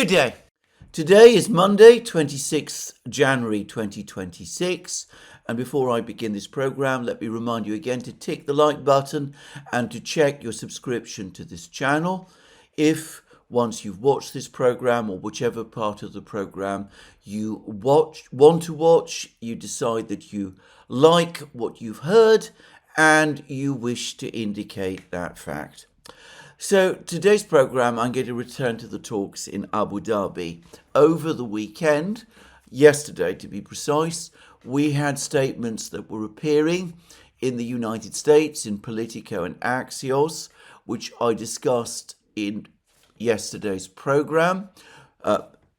Good day. Today is Monday, 26th January 2026. And before I begin this program, let me remind you again to tick the like button and to check your subscription to this channel. If once you've watched this program or whichever part of the program you want to watch, you decide that you like what you've heard and you wish to indicate that fact. So today's program, I'm going to return to the talks in Abu Dhabi. Over the weekend, yesterday to be precise, we had statements that were appearing in the United States, in Politico and Axios, which I discussed in yesterday's program.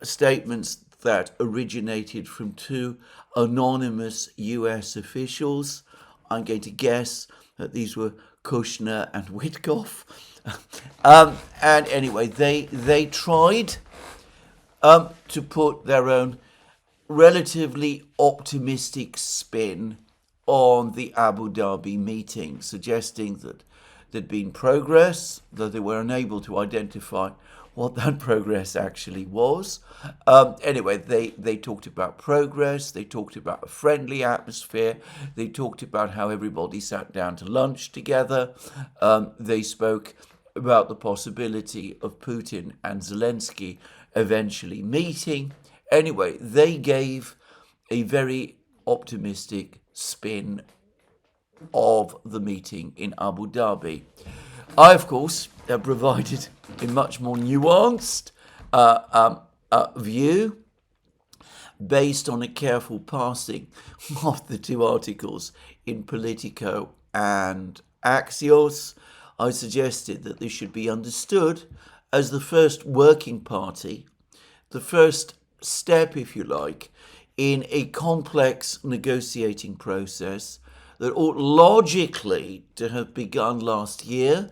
Statements that originated from two anonymous US officials. I'm going to guess that these were Kushner and Witkoff. And anyway, they tried to put their own relatively optimistic spin on the Abu Dhabi meeting, suggesting that there'd been progress, though they were unable to identify what that progress actually was. Anyway, they talked about progress, they talked about a friendly atmosphere, they talked about how everybody sat down to lunch together, they spoke about the possibility of Putin and Zelensky eventually meeting. Anyway, they gave a very optimistic spin of the meeting in Abu Dhabi. I, of course, have provided a much more nuanced view based on a careful parsing of the two articles in Politico and Axios. I suggested that this should be understood as the first working party, the first step, if you like, in a complex negotiating process that ought logically to have begun last year,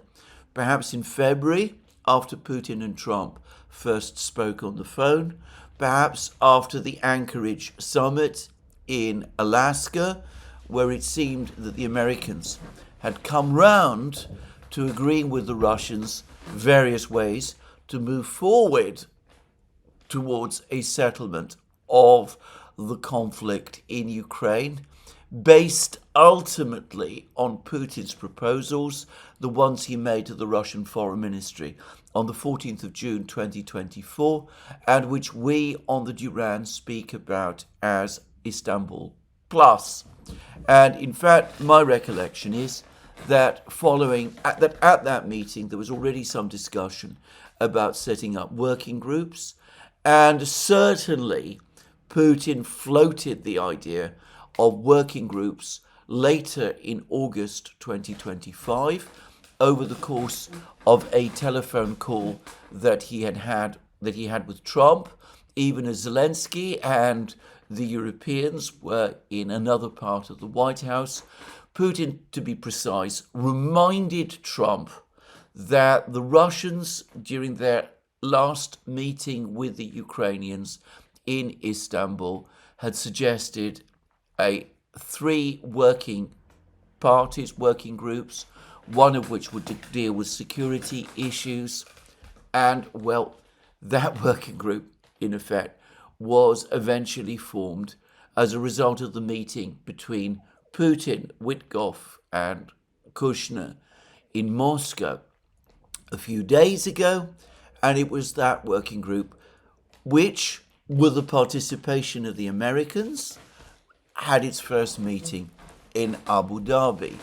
perhaps in February, after Putin and Trump first spoke on the phone, perhaps after the Anchorage summit in Alaska, where it seemed that the Americans had come round to agreeing with the Russians various ways to move forward towards a settlement of the conflict in Ukraine, based ultimately on Putin's proposals, the ones he made to the Russian Foreign Ministry on the 14th of June 2024, and which we on the Duran speak about as Istanbul Plus. And in fact, my recollection is that following at that meeting, there was already some discussion about setting up working groups, and certainly Putin floated the idea of working groups later in August 2025 over the course of a telephone call that he had with Trump, even as Zelensky and the Europeans were in another part of the White House. Putin, to be precise, reminded Trump that the Russians, during their last meeting with the Ukrainians in Istanbul, had suggested three working groups, one of which would deal with security issues. And, well, that working group, in effect, was eventually formed as a result of the meeting between Putin, Witkoff, and Kushner in Moscow a few days ago. And it was that working group which, with the participation of the Americans, had its first meeting in Abu Dhabi.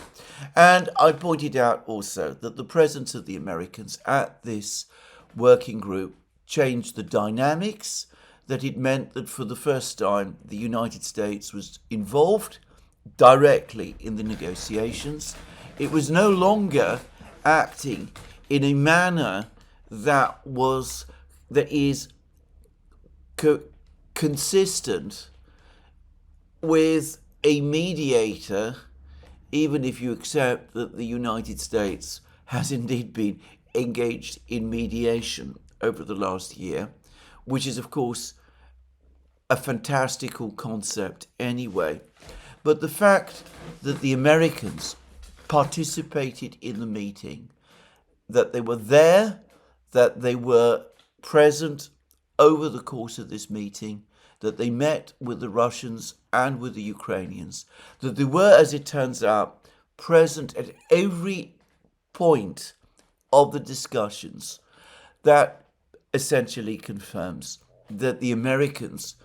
And I pointed out also that the presence of the Americans at this working group changed the dynamics, that it meant that for the first time the United States was involved directly in the negotiations. It was no longer acting in a manner that is consistent with a mediator, even if you accept that the United States has indeed been engaged in mediation over the last year, which is, of course, a fantastical concept anyway. But the fact that the Americans participated in the meeting, that they were there, that they were present over the course of this meeting, that they met with the Russians and with the Ukrainians, that they were, as it turns out, present at every point of the discussions. That essentially confirms that the Americans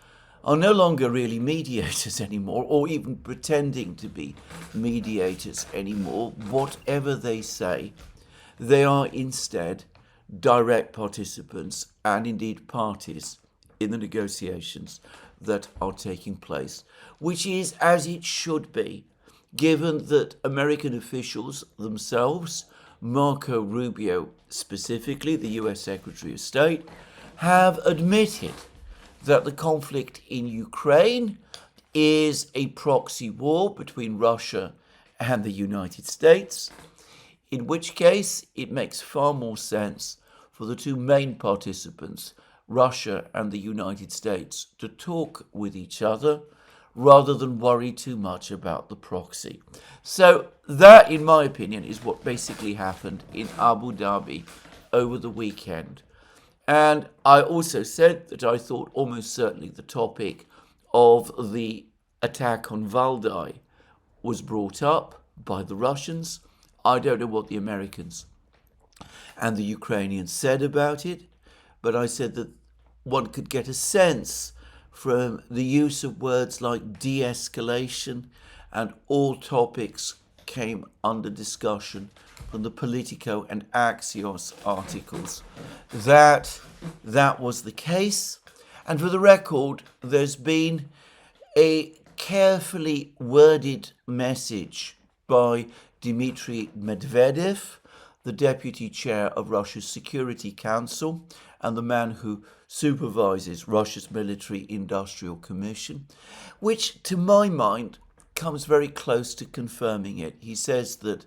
are no longer really mediators anymore, or even pretending to be mediators anymore. Whatever they say, they are instead direct participants and indeed parties in the negotiations that are taking place, which is as it should be, given that American officials themselves, Marco Rubio specifically, the US Secretary of State, have admitted that the conflict in Ukraine is a proxy war between Russia and the United States, in which case it makes far more sense for the two main participants, Russia and the United States, to talk with each other rather than worry too much about the proxy. So that, in my opinion, is what basically happened in Abu Dhabi over the weekend. And I also said that I thought almost certainly the topic of the attack on Valdai was brought up by the Russians. I don't know what the Americans and the Ukrainians said about it, but I said that one could get a sense from the use of words like de-escalation, and all topics came under discussion from the Politico and Axios articles, that was the case. And for the record, there's been a carefully worded message by Dmitri Medvedev, the deputy chair of Russia's Security Council and the man who supervises Russia's military-industrial commission, which, to my mind, comes very close to confirming it. He says that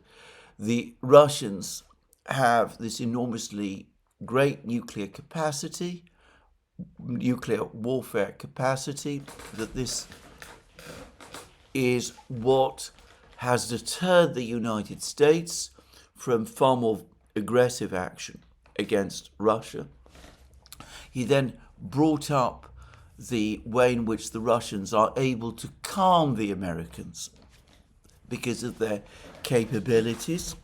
the Russians have this enormously great nuclear capacity, nuclear warfare capacity, that this is what has deterred the United States from far more aggressive action against Russia. He then brought up the way in which the Russians are able to calm the Americans because of their capabilities.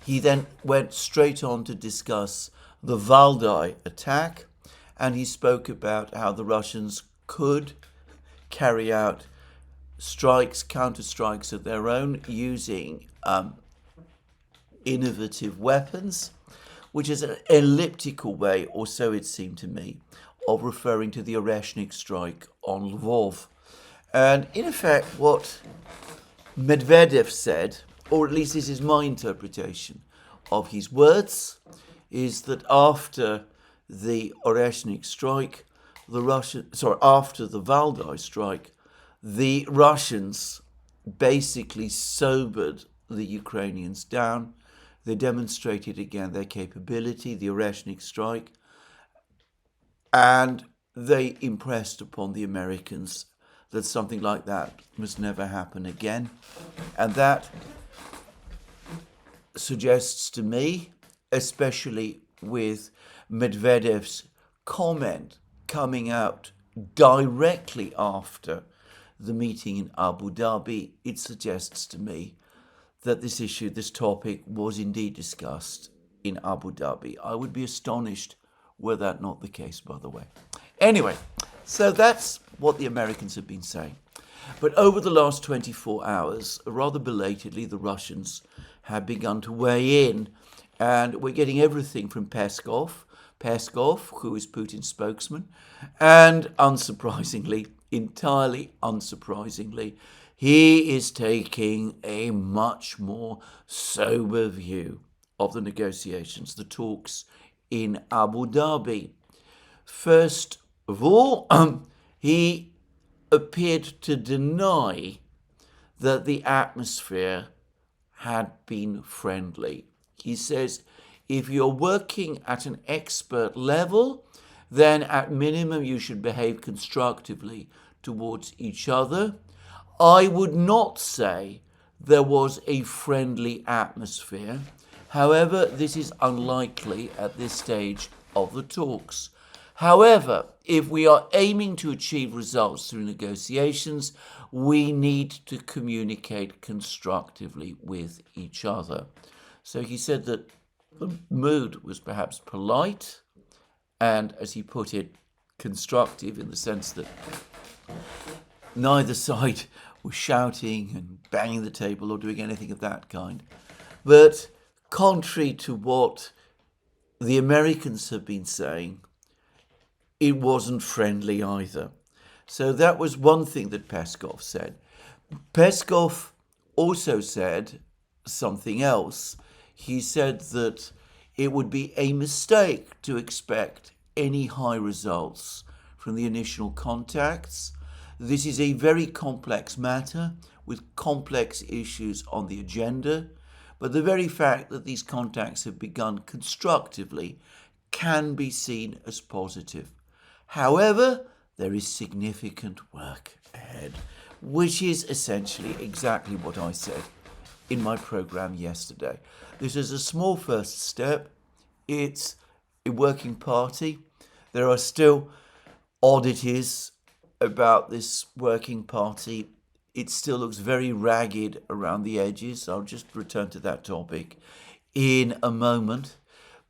He then went straight on to discuss the Valdai attack, and he spoke about how the Russians could carry out strikes, counterstrikes of their own using innovative weapons, which is an elliptical way, or so it seemed to me, of referring to the Oreshnik strike on Lvov. And in effect, what Medvedev said, or at least this is my interpretation of his words, is that after the Oreshnik strike, after the Valdai strike, the Russians basically sobered the Ukrainians down. They demonstrated again their capability, the Oreshnik strike, and they impressed upon the Americans that something like that must never happen again. And that suggests to me, especially with Medvedev's comment coming out directly after the meeting in Abu Dhabi, it suggests to me that this issue, this topic, was indeed discussed in Abu Dhabi. I would be astonished were that not the case, by the way. Anyway, so that's what the Americans have been saying. But over the last 24 hours, rather belatedly, the Russians have begun to weigh in, and we're getting everything from Peskov, who is Putin's spokesman, and unsurprisingly, entirely unsurprisingly, he is taking a much more sober view of the negotiations, the talks in Abu Dhabi. First of all, he appeared to deny that the atmosphere had been friendly. He says, if you're working at an expert level, then at minimum you should behave constructively towards each other. I would not say there was a friendly atmosphere. However, this is unlikely at this stage of the talks. However, if we are aiming to achieve results through negotiations, we need to communicate constructively with each other. So he said that the mood was perhaps polite and, as he put it, constructive, in the sense that neither side was shouting and banging the table or doing anything of that kind. But contrary to what the Americans have been saying, it wasn't friendly either. So that was one thing that Peskov said. Peskov also said something else. He said that it would be a mistake to expect any high results from the initial contacts. This is a very complex matter with complex issues on the agenda, but the very fact that these contacts have begun constructively can be seen as positive. However, there is significant work ahead, which is essentially exactly what I said in my program yesterday. This is a small first step. It's a working party. There are still oddities about this working party. It still looks very ragged around the edges. I'll just return to that topic in a moment.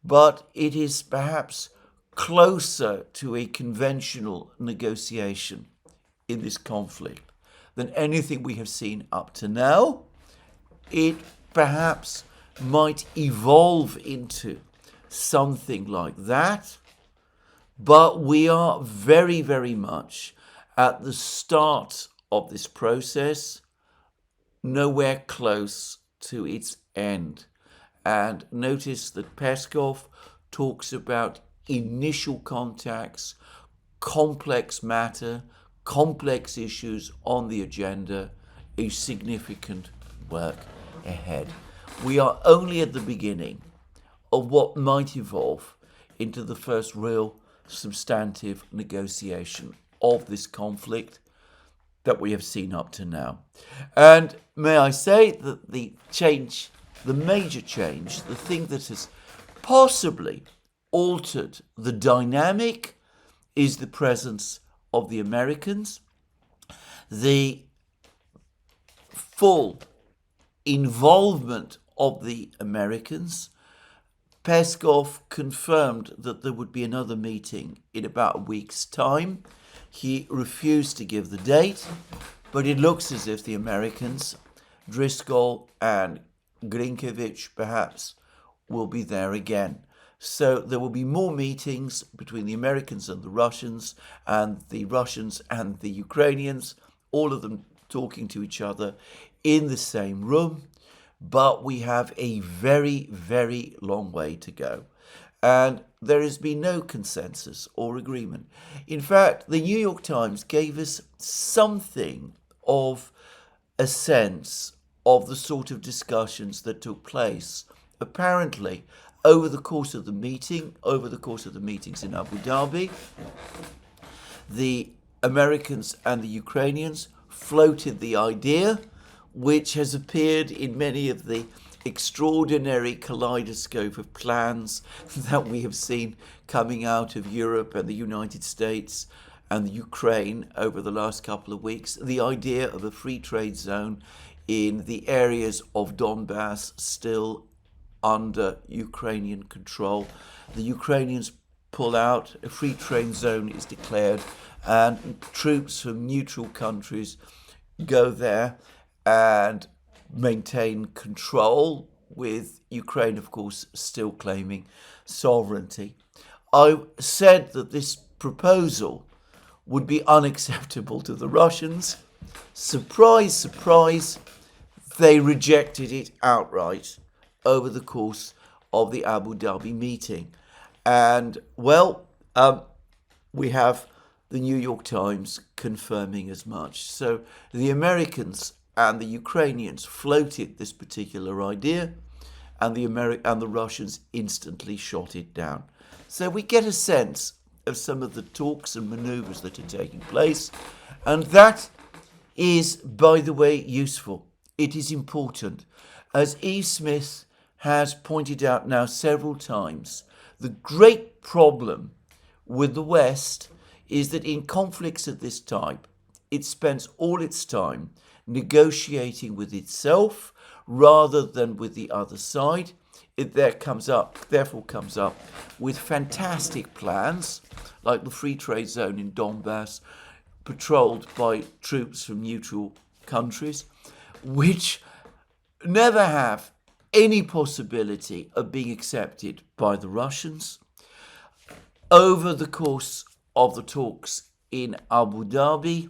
But it is perhaps closer to a conventional negotiation in this conflict than anything we have seen up to now. It perhaps might evolve into something like that, but we are very, very much at the start of this process, nowhere close to its end. And notice that Peskov talks about initial contacts, complex matter, complex issues on the agenda, a significant work ahead. We are only at the beginning of what might evolve into the first real substantive negotiation of this conflict that we have seen up to now. And may I say that the major change, the thing that has possibly altered the dynamic, is the presence of the Americans, the full involvement of the Americans. Peskov confirmed that there would be another meeting in about a week's time. He refused to give the date, but it looks as if the Americans, Driscoll and Grinkevich perhaps, will be there again. So there will be more meetings between the Americans and the Russians and the Ukrainians, all of them talking to each other in the same room. But we have a very, very long way to go. And there has been no consensus or agreement. In fact, the New York Times gave us something of a sense of the sort of discussions that took place. Apparently, over the course of the meetings in Abu Dhabi, the Americans and the Ukrainians floated the idea, which has appeared in many of the extraordinary kaleidoscope of plans that we have seen coming out of Europe and the United States and the Ukraine over the last couple of weeks, the idea of a free trade zone in the areas of Donbass still under Ukrainian control. The Ukrainians pull out, a free trade zone is declared, and troops from neutral countries go there and maintain control, with Ukraine, of course, still claiming sovereignty. I said that this proposal would be unacceptable to the Russians. Surprise, surprise, they rejected it outright over the course of the Abu Dhabi meeting. And, well, we have the New York Times confirming as much. So the Americans and the Ukrainians floated this particular idea, and the Russians instantly shot it down. So we get a sense of some of the talks and maneuvers that are taking place, and that is, by the way, useful. It is important. As Eve Smith has pointed out now several times, the great problem with the West is that in conflicts of this type, it spends all its time negotiating with itself rather than with the other side. It therefore comes up with fantastic plans, like the free trade zone in Donbass, patrolled by troops from neutral countries, which never have any possibility of being accepted by the Russians. Over the course of the talks in Abu Dhabi,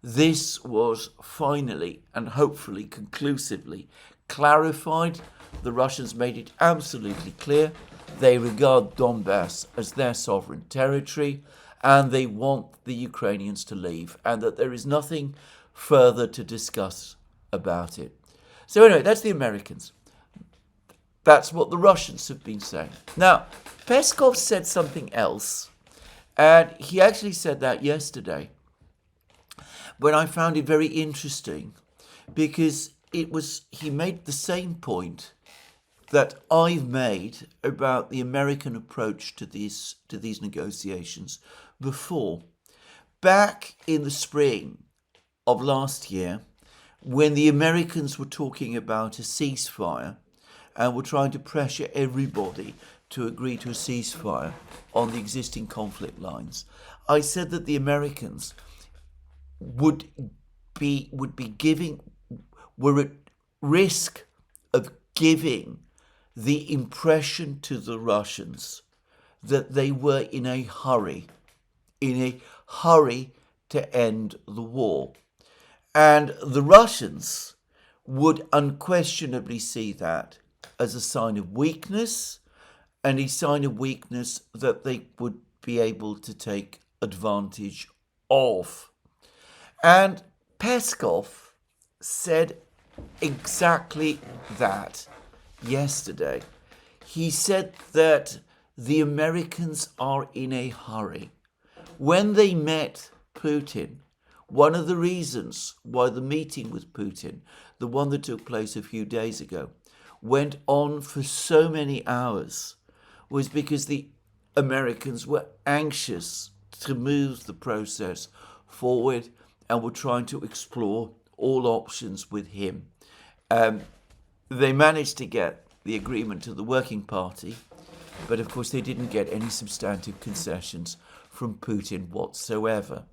this was finally and hopefully conclusively clarified. The Russians made it absolutely clear they regard Donbass as their sovereign territory and they want the Ukrainians to leave, and that there is nothing further to discuss about it. So anyway, that's the Americans. That's what the Russians have been saying. Now, Peskov said something else, and he actually said that yesterday, when I found it very interesting, because he made the same point that I've made about the American approach to these negotiations before. Back in the spring of last year, when the Americans were talking about a ceasefire and were trying to pressure everybody to agree to a ceasefire on the existing conflict lines, I said that the Americans were at risk of giving the impression to the Russians that they were in a hurry to end the war. And the Russians would unquestionably see that as a sign of weakness, and a sign of weakness that they would be able to take advantage of. And Peskov said exactly that yesterday. He said that the Americans are in a hurry. When they met Putin, one of the reasons why the meeting with Putin, the one that took place a few days ago, went on for so many hours was because the Americans were anxious to move the process forward and were trying to explore all options with him. They managed to get the agreement to the Working Party, but of course they didn't get any substantive concessions from Putin whatsoever.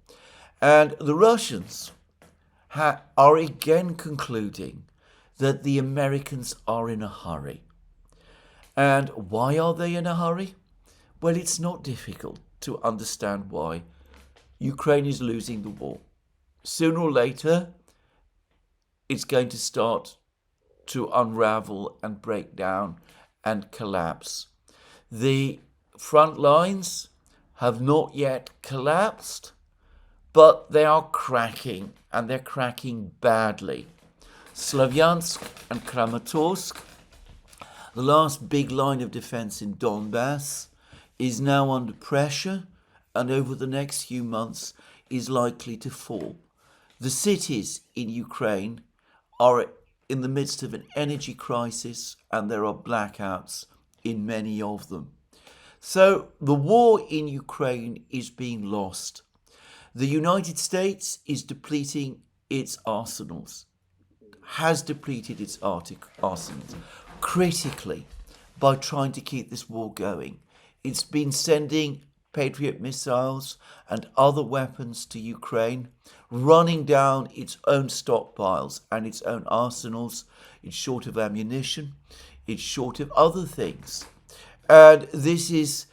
And the Russians are again concluding that the Americans are in a hurry. And why are they in a hurry? Well, it's not difficult to understand why. Ukraine is losing the war. Sooner or later, it's going to start to unravel and break down and collapse. The front lines have not yet collapsed, but they are cracking, and they're cracking badly. Slavyansk and Kramatorsk, the last big line of defense in Donbass, is now under pressure and over the next few months is likely to fall. The cities in Ukraine are in the midst of an energy crisis and there are blackouts in many of them. So the war in Ukraine is being lost. The United States is depleting its arsenals, has depleted its arsenals critically by trying to keep this war going. It's been sending Patriot missiles and other weapons to Ukraine, running down its own stockpiles and its own arsenals. It's short of ammunition. It's short of other things. And this is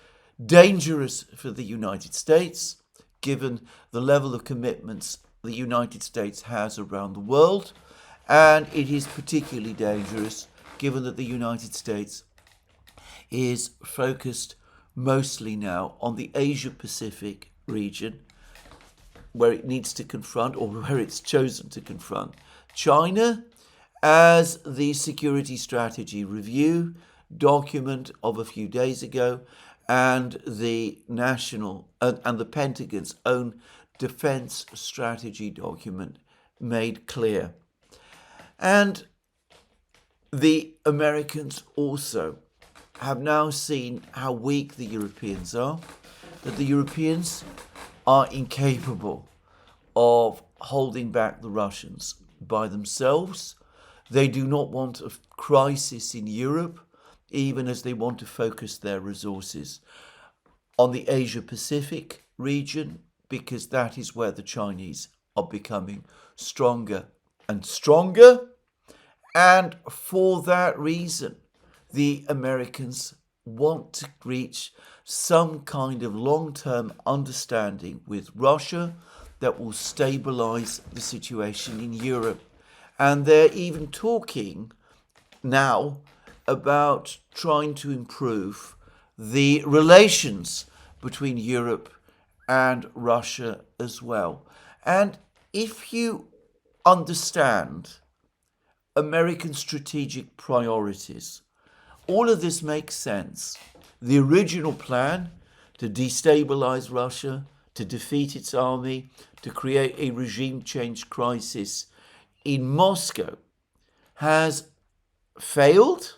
dangerous for the United States, given the level of commitments the United States has around the world. And it is particularly dangerous given that the United States is focused mostly now on the Asia-Pacific region, where it needs to confront, or where it's chosen to confront, China, as the Security Strategy Review document of a few days ago and the the Pentagon's own defense strategy document made clear. And the Americans also have now seen how weak the Europeans are. that the Europeans are incapable of holding back the Russians by themselves. They do not want a crisis in Europe, even as they want to focus their resources on the Asia-Pacific region, because that is where the Chinese are becoming stronger and stronger. And for that reason, the Americans want to reach some kind of long-term understanding with Russia that will stabilize the situation in Europe. And they're even talking now about trying to improve the relations between Europe and Russia as well. And if you understand American strategic priorities, all of this makes sense. The original plan to destabilize Russia, to defeat its army, to create a regime change crisis in Moscow has failed.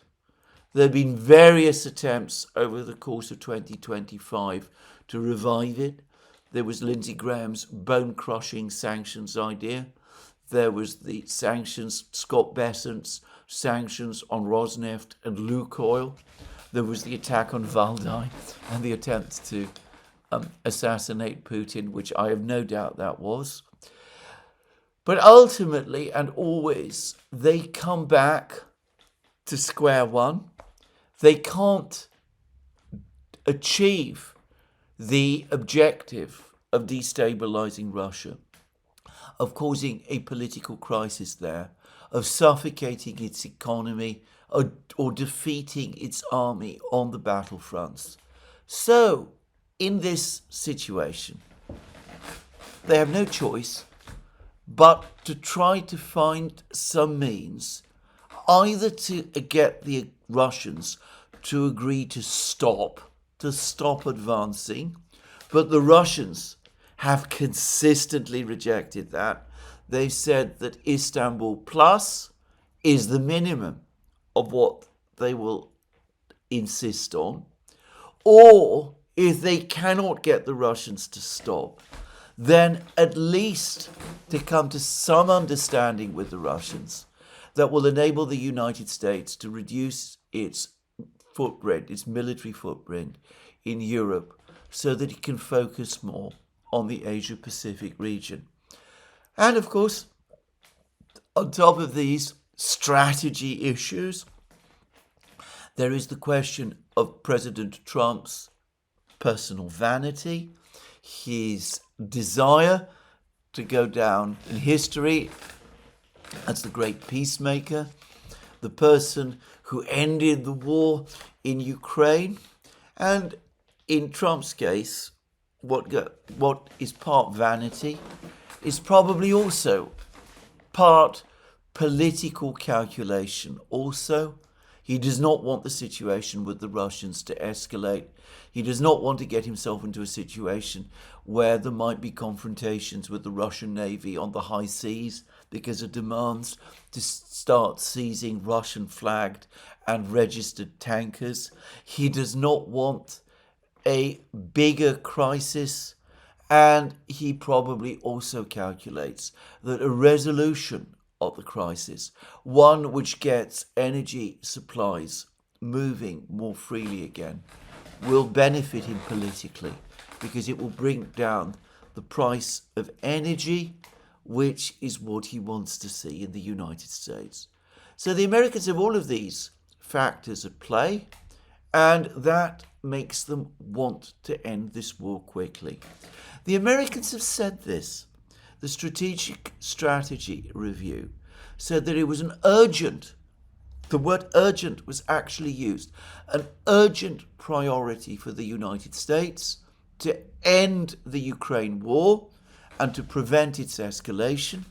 There have been various attempts over the course of 2025 to revive it. There was Lindsey Graham's bone-crushing sanctions idea. There was the sanctions, Scott Bessent's sanctions on Rosneft and Lukoil. There was the attack on Valdai and the attempt to assassinate Putin, which I have no doubt that was. But ultimately and always, they come back to square one. They can't achieve the objective of destabilizing Russia, of causing a political crisis there, of suffocating its economy, or defeating its army on the battlefronts. So, in this situation, they have no choice but to try to find some means either to get the Russians to agree to stop advancing, but the Russians have consistently rejected that. They've said that Istanbul Plus is the minimum of what they will insist on. Or if they cannot get the Russians to stop, then at least to come to some understanding with the Russians that will enable the United States to reduce its footprint, its military footprint in Europe, so that it can focus more on the Asia-Pacific region. And of course, on top of these strategy issues, there is the question of President Trump's personal vanity, his desire to go down in history as the great peacemaker, the person who ended the war in Ukraine. And in Trump's case, what is part vanity is probably also part political calculation. Also, he does not want the situation with the Russians to escalate. He does not want to get himself into a situation where there might be confrontations with the Russian Navy on the high seas because of demands to start seizing Russian-flagged and registered tankers. He does not want a bigger crisis, and he probably also calculates that a resolution of the crisis, one which gets energy supplies moving more freely again, will benefit him politically, because it will bring down the price of energy, which is what he wants to see in the United States. So the Americans have all of these factors at play, and that makes them want to end this war quickly. The Americans have said this. The Strategic Strategy Review said that it was an urgent, the word urgent was actually used, an urgent priority for the United States to end the Ukraine war and to prevent its escalation,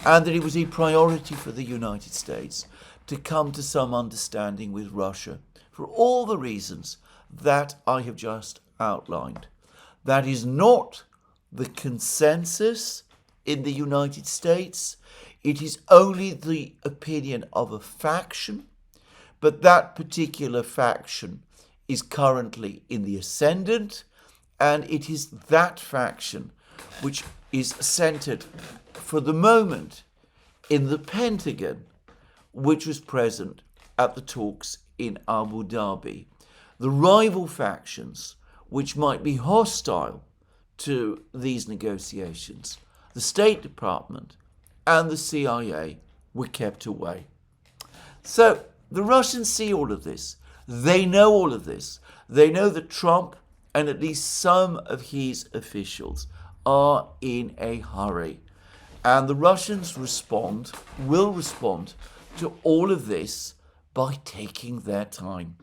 and that it was a priority for the United States to come to some understanding with Russia for all the reasons that I have just outlined. That is not the consensus in the United States. It is only the opinion of a faction, but that particular faction is currently in the ascendant, And it is that faction which is centered for the moment in the Pentagon, which was present at the talks in Abu Dhabi. The rival factions which might be hostile to these negotiations, the State Department and the CIA, were kept away. So the Russians see all of this. They know all of this. They know that Trump and at least some of his officials are in a hurry. And the Russians will respond to all of this by taking their time.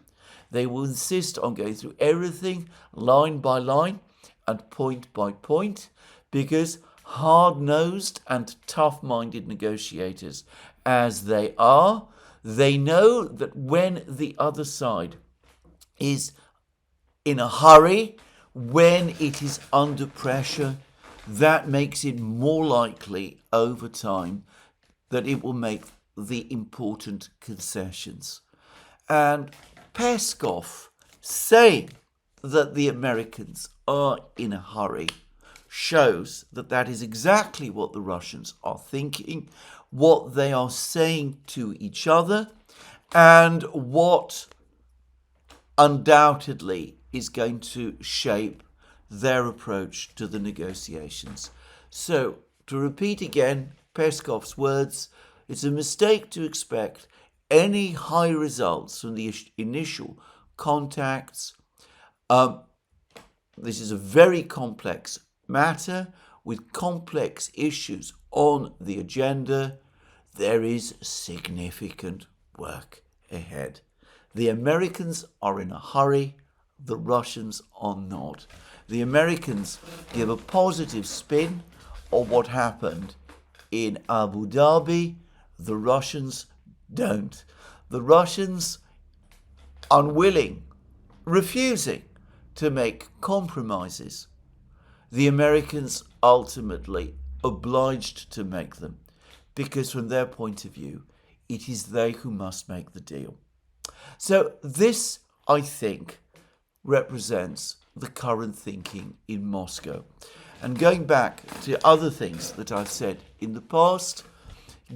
They will insist on going through everything line by line and point by point, because hard-nosed and tough-minded negotiators as they are, they know that when the other side is in a hurry, when it is under pressure, that makes it more likely over time that it will make the important concessions. And Peskov saying that the Americans are in a hurry shows that that is exactly what the Russians are thinking, what they are saying to each other, and what undoubtedly is going to shape their approach to the negotiations. So, to repeat again Peskov's words, it's a mistake to expect any high results from the initial contacts. This is a very complex matter with complex issues on the agenda. There is significant work ahead. The Americans are in a hurry. The Russians are not. The Americans give a positive spin of what happened in Abu Dhabi. The Russians don't. The Russians, unwilling, refusing to make compromises. The Americans ultimately obliged to make them, because from their point of view, it is they who must make the deal. So this, I think, represents the current thinking in Moscow. And going back to other things that I've said in the past,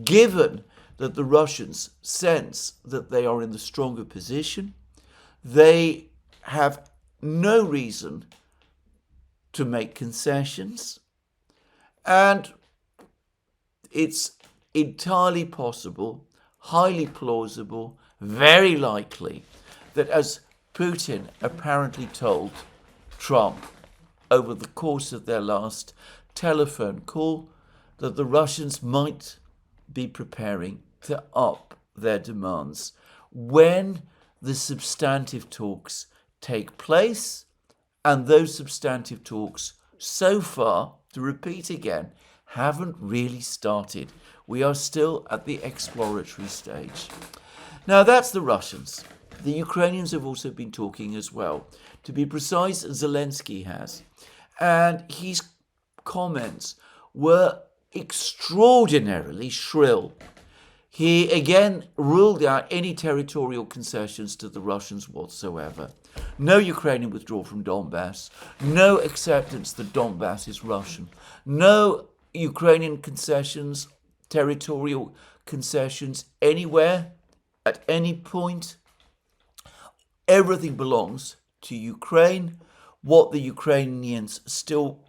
given that the Russians sense that they are in the stronger position, they have no reason to make concessions, and it's entirely possible, highly plausible, very likely that, as Putin apparently told Trump over the course of their last telephone call, that the Russians might be preparing to up their demands when the substantive talks take place. And those substantive talks, so far, to repeat again, haven't really started. We are still at the exploratory stage. Now, that's the Russians. The Ukrainians have also been talking as well. To be precise, Zelensky has. And his comments were extraordinarily shrill. He again ruled out any territorial concessions to the Russians whatsoever. No Ukrainian withdrawal from Donbass. No acceptance that Donbass is Russian. No Ukrainian concessions, territorial concessions anywhere, at any point. Everything belongs to Ukraine. What the Ukrainians still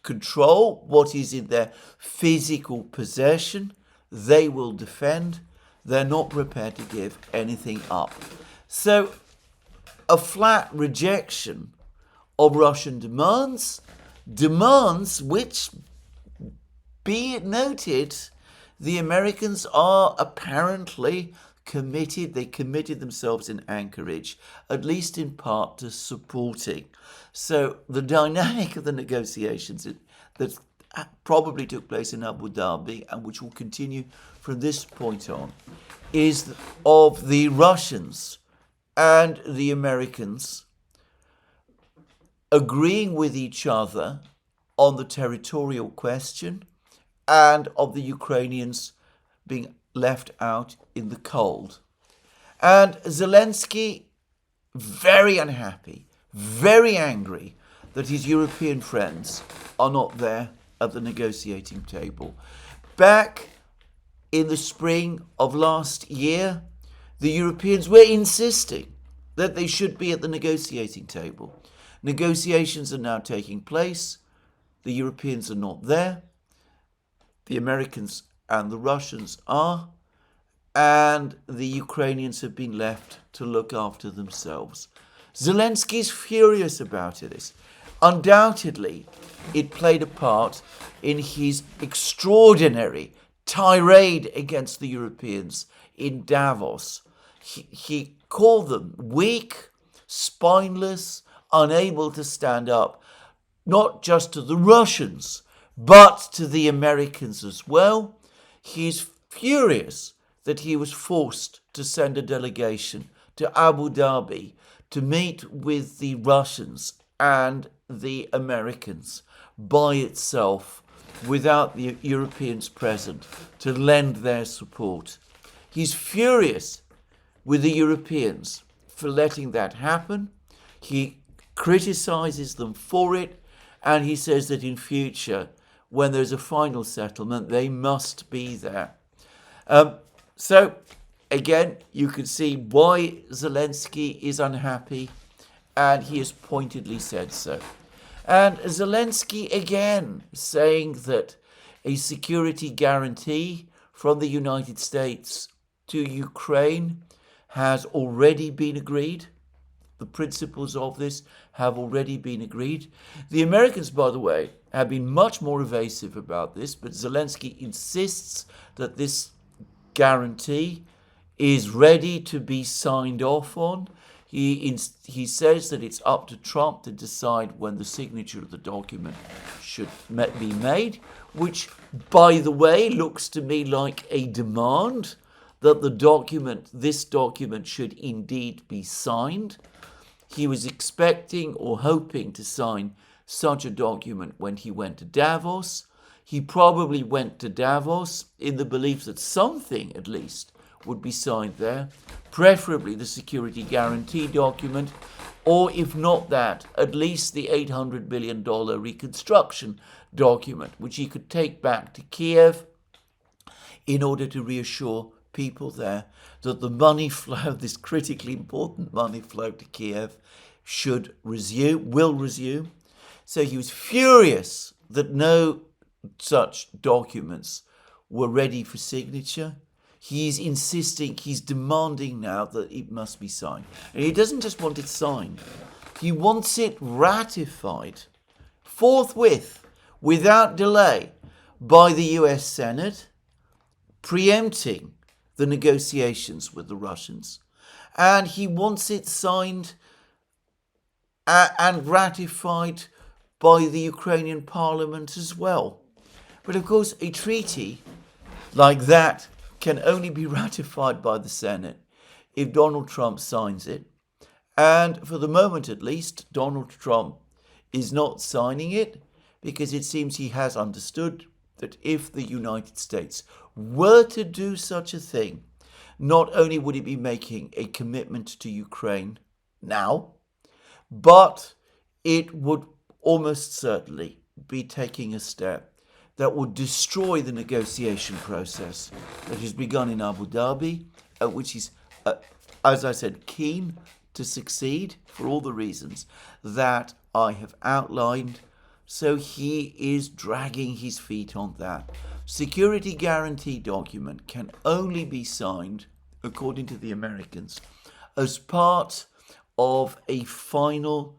control, what is in their physical possession, they will defend. They're not prepared to give anything up. So, a flat rejection of Russian demands which, be it noted, the Americans are apparently committed. They committed themselves in Anchorage, at least in part, to supporting. So the dynamic of the negotiations that probably took place in Abu Dhabi, and which will continue from this point on, is of the Russians and the Americans agreeing with each other on the territorial question, and of the Ukrainians being left out in the cold. And Zelensky, very unhappy, very angry that his European friends are not there at the negotiating table. Back in the spring of last year, the Europeans were insisting that they should be at the negotiating table. Negotiations are now taking place. The Europeans are not there. The Americans and the Russians are. And the Ukrainians have been left to look after themselves. Zelensky is furious about this. Undoubtedly, it played a part in his extraordinary tirade against the Europeans in Davos. He called them weak, spineless, unable to stand up, not just to the Russians, but to the Americans as well. He's furious that he was forced to send a delegation to Abu Dhabi to meet with the Russians and the Americans by itself, without the Europeans present to lend their support. He's furious with the Europeans for letting that happen. He criticizes them for it, and he says that in future, when there's a final settlement, they must be there. So, again, you can see why Zelensky is unhappy, and he has pointedly said so. And Zelensky, again, saying that a security guarantee from the United States to Ukraine has already been agreed. The principles of this have already been agreed. The Americans, by the way, have been much more evasive about this, but Zelensky insists that this guarantee is ready to be signed off on. He says that it's up to Trump to decide when the signature of the document should be made, which, by the way, looks to me like a demand that this document should indeed be signed. He was expecting or hoping to sign such a document when he went to Davos. He probably went to Davos in the belief that something, at least, would be signed there, preferably the security guarantee document, or if not that, at least the $800 billion reconstruction document, which he could take back to Kiev in order to reassure people there that the money flow, this critically important money flow to Kiev, will resume. So he was furious that no such documents were ready for signature. He's insisting, he's demanding now that it must be signed. And he doesn't just want it signed, he wants it ratified forthwith, without delay, by the US Senate, preempting the negotiations with the Russians. And he wants it signed and ratified by the Ukrainian parliament as well. But of course, a treaty like that can only be ratified by the Senate if Donald Trump signs it. And for the moment, at least, Donald Trump is not signing it because it seems he has understood that if the United States were to do such a thing, not only would it be making a commitment to Ukraine now, but it would almost certainly be taking a step that would destroy the negotiation process that has begun in Abu Dhabi, which he's, as I said, keen to succeed for all the reasons that I have outlined. So he is dragging his feet on that. Security guarantee document can only be signed, according to the Americans, as part of a final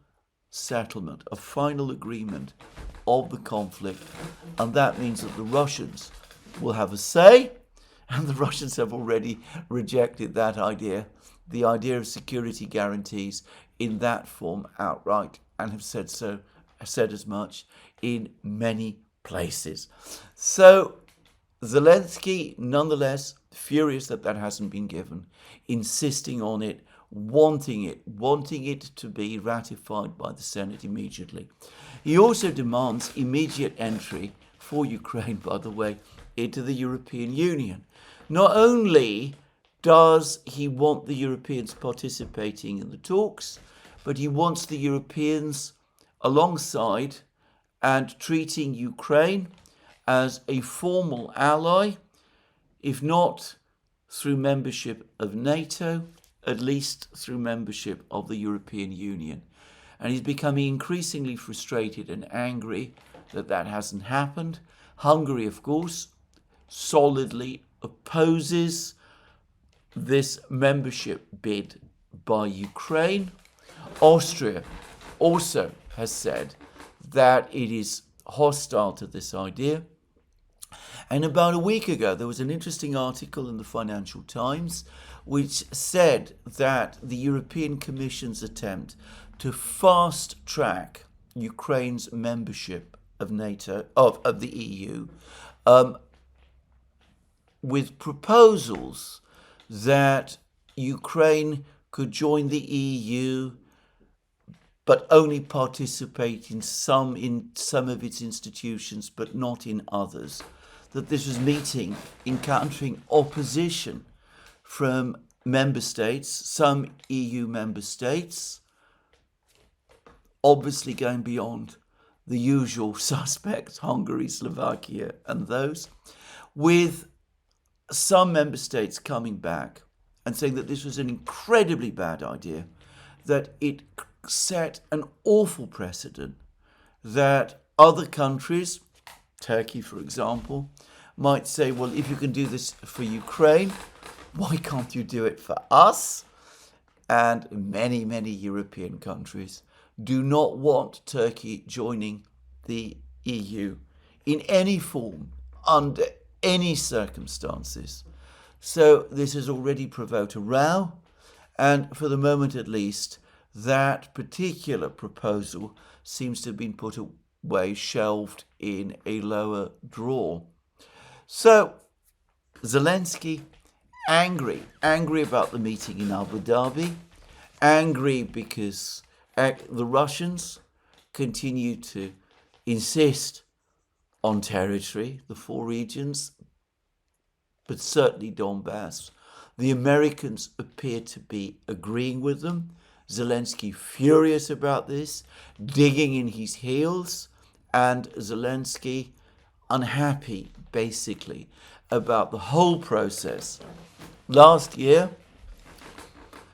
settlement, a final agreement of the conflict, and that means that the Russians will have a say, and the Russians have already rejected that idea, the idea of security guarantees in that form outright, and have said as much in many places. So Zelensky, nonetheless, furious that hasn't been given, insisting on it, wanting it to be ratified by the Senate immediately. He also demands immediate entry for Ukraine, by the way, into the European Union. Not only does he want the Europeans participating in the talks, but he wants the Europeans alongside and treating Ukraine as a formal ally, if not through membership of NATO, at least through membership of the European Union. And he's becoming increasingly frustrated and angry that that hasn't happened. Hungary, of course, solidly opposes this membership bid by Ukraine. Austria also has said that it is hostile to this idea. And about a week ago, there was an interesting article in the Financial Times which said that the European Commission's attempt to fast-track Ukraine's membership of NATO, of the EU, with proposals that Ukraine could join the EU but only participate in some of its institutions, but not in others. That this was encountering opposition from member states, some EU member states, obviously going beyond the usual suspects, Hungary, Slovakia, and those, with some member states coming back and saying that this was an incredibly bad idea, that it set an awful precedent, that other countries, Turkey for example, might say, well, if you can do this for Ukraine, why can't you do it for us? And many, many European countries do not want Turkey joining the EU in any form, under any circumstances. So this has already provoked a row, and for the moment at least, that particular proposal seems to have been put away, shelved in a lower drawer. So Zelensky, angry about the meeting in Abu Dhabi, angry because the Russians continue to insist on territory, the 4 regions, but certainly Donbass. The Americans appear to be agreeing with them. Zelensky furious about this, digging in his heels, and Zelensky unhappy, basically, about the whole process. Last year,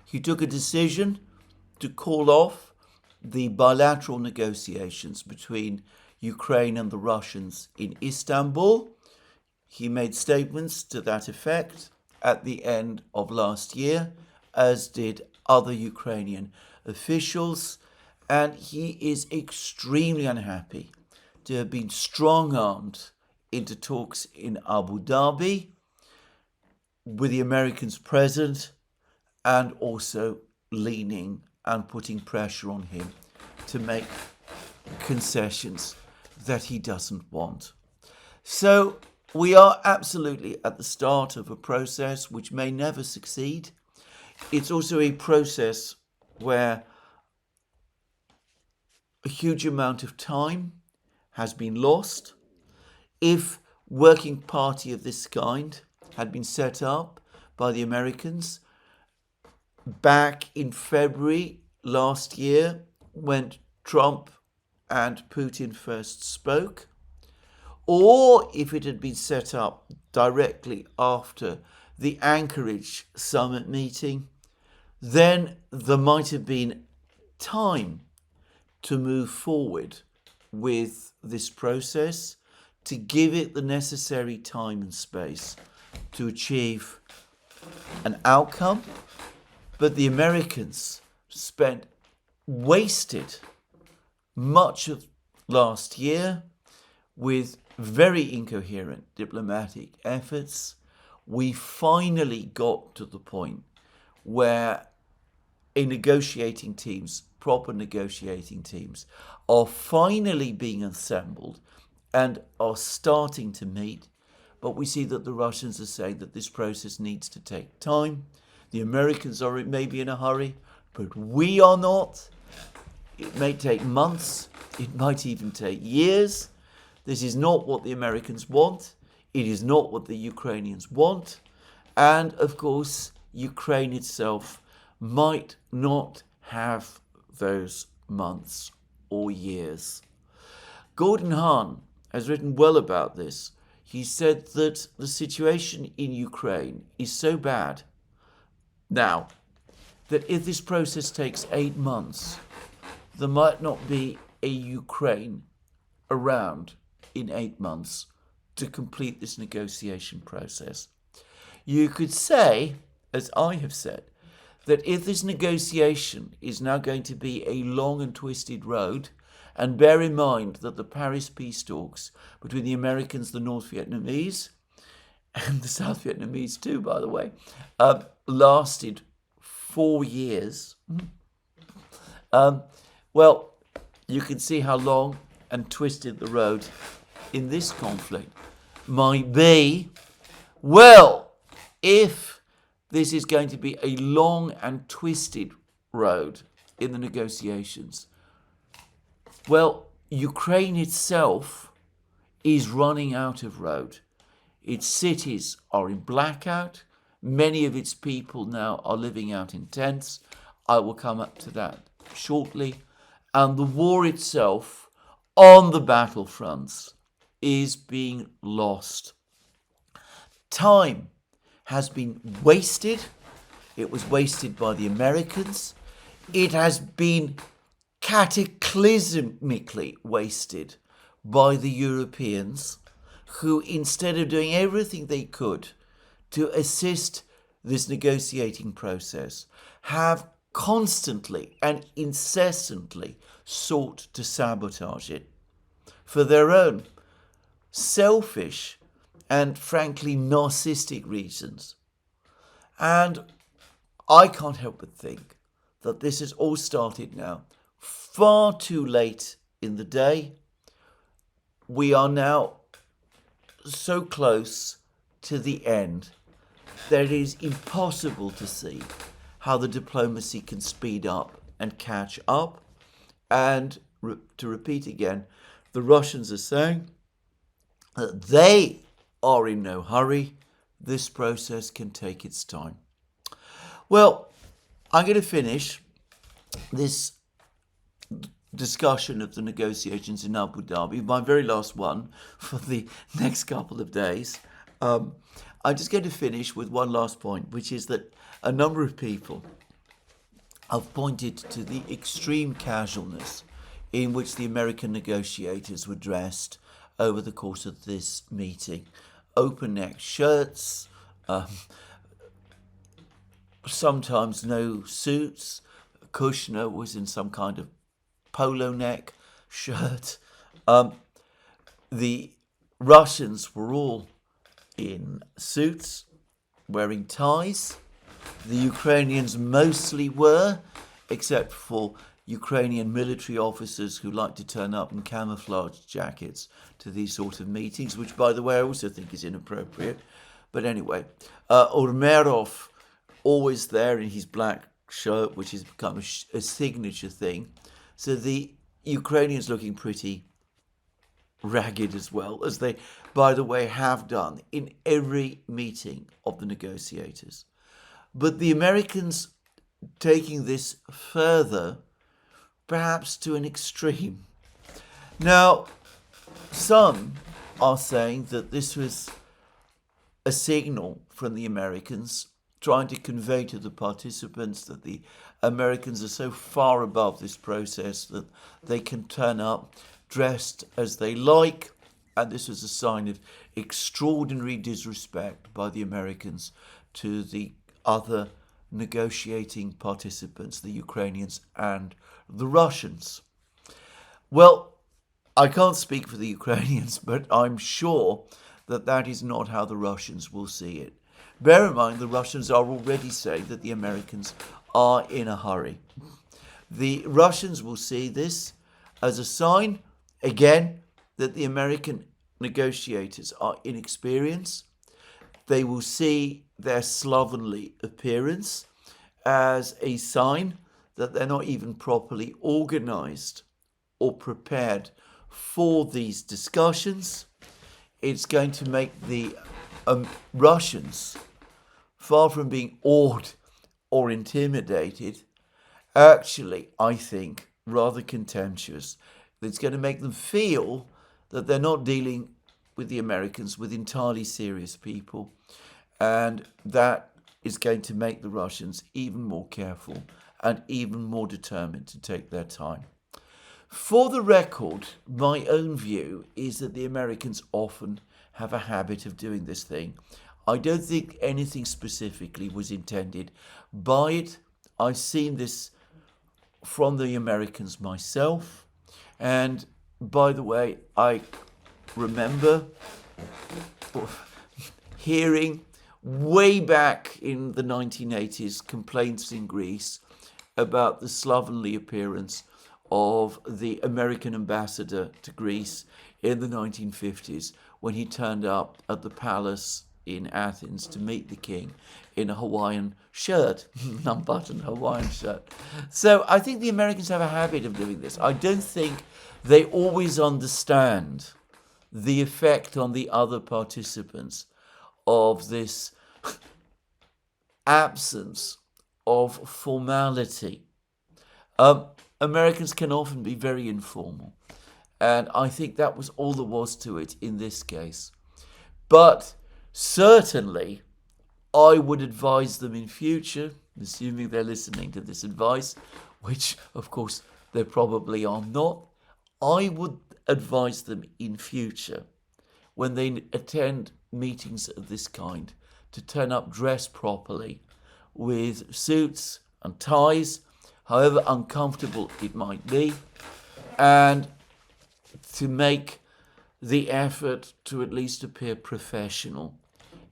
he took a decision to call off the bilateral negotiations between Ukraine and the Russians in Istanbul. He made statements to that effect at the end of last year, as did other Ukrainian officials, and he is extremely unhappy to have been strong-armed into talks in Abu Dhabi with the Americans present, and also leaning and putting pressure on him to make concessions that he doesn't want. So we are absolutely at the start of a process which may never succeed. It's also a process where a huge amount of time has been lost. If working party of this kind had been set up by the Americans back in February last year, when Trump and Putin first spoke, or if it had been set up directly after the Anchorage summit meeting, then there might have been time to move forward with this process, to give it the necessary time and space to achieve an outcome. But the Americans wasted much of last year with very incoherent diplomatic efforts. We finally got to the point where proper negotiating teams are finally being assembled and are starting to meet. But we see that the Russians are saying that this process needs to take time. The Americans are maybe in a hurry, but we are not. It may take months. It might even take years. This is not what the Americans want. It is not what the Ukrainians want. And of course, Ukraine itself might not have those months or years. Gordon Hahn has written well about this. He said that the situation in Ukraine is so bad now that if this process takes 8 months, there might not be a Ukraine around in 8 months to complete this negotiation process. You could say, as I have said, that if this negotiation is now going to be a long and twisted road, and bear in mind that the Paris peace talks between the Americans, the North Vietnamese, and the South Vietnamese too, by the way, lasted 4 years. Well, you can see how long and twisted the road in this conflict might be. Well, if this is going to be a long and twisted road in the negotiations, well, Ukraine itself is running out of road. Its cities are in blackout. Many of its people now are living out in tents. I will come up to that shortly. And the war itself on the battlefronts is being lost. Time has been wasted. It was wasted by the Americans. It has been cataclysmically wasted by the Europeans, who, instead of doing everything they could to assist this negotiating process, have constantly and incessantly sought to sabotage it for their own selfish and frankly narcissistic reasons. And I can't help but think that this has all started now far too late in the day. We are now so close to the end that it is impossible to see how the diplomacy can speed up and catch up. And to repeat again, the Russians are saying that they are in no hurry. This process can take its time. Well, I'm going to finish this discussion of the negotiations in Abu Dhabi, my very last one for the next couple of days. I'm just going to finish with one last point, which is that a number of people have pointed to the extreme casualness in which the American negotiators were dressed over the course of this meeting. Open-neck shirts, sometimes no suits. Kushner was in some kind of polo neck shirt. The Russians were all in suits, wearing ties. The Ukrainians mostly were, except for Ukrainian military officers who like to turn up in camouflage jackets to these sort of meetings, which, by the way, I also think is inappropriate. But anyway, Urmerov, always there in his black shirt, which has become a signature thing. So the Ukrainians looking pretty ragged as well, as they, by the way, have done in every meeting of the negotiators. But the Americans taking this further, perhaps to an extreme. Now, some are saying that this was a signal from the Americans trying to convey to the participants that the Americans are so far above this process that they can turn up dressed as they like, and this was a sign of extraordinary disrespect by the Americans to the other negotiating participants, the Ukrainians and the Russians. Well, I can't speak for the Ukrainians, but I'm sure that that is not how the Russians will see it. Bear in mind, the Russians are already saying that the Americans are in a hurry. The Russians will see this as a sign, again, that the American negotiators are inexperienced. They will see their slovenly appearance as a sign that they're not even properly organized or prepared for these discussions. It's going to make the Russians, far from being awed or intimidated, actually, I think, rather contemptuous. It's going to make them feel that they're not dealing with the Americans, with entirely serious people. And that is going to make the Russians even more careful and even more determined to take their time. For the record, my own view is that the Americans often have a habit of doing this thing. I don't think anything specifically was intended by it. I've seen this from the Americans myself. And by the way, I remember hearing way back in the 1980s complaints in Greece about the slovenly appearance of the American ambassador to Greece in the 1950s when he turned up at the palace in Athens to meet the king in a Hawaiian shirt, unbuttoned Hawaiian shirt. So I think the Americans have a habit of doing this. I don't think they always understand the effect on the other participants of this absence of formality. Americans can often be very informal, and I think that was all there was to it in this case. But certainly, I would advise them in future, assuming they're listening to this advice, which of course they probably are not, I would advise them in future, when they attend meetings of this kind, to turn up dressed properly with suits and ties, however uncomfortable it might be, and to make the effort to at least appear professional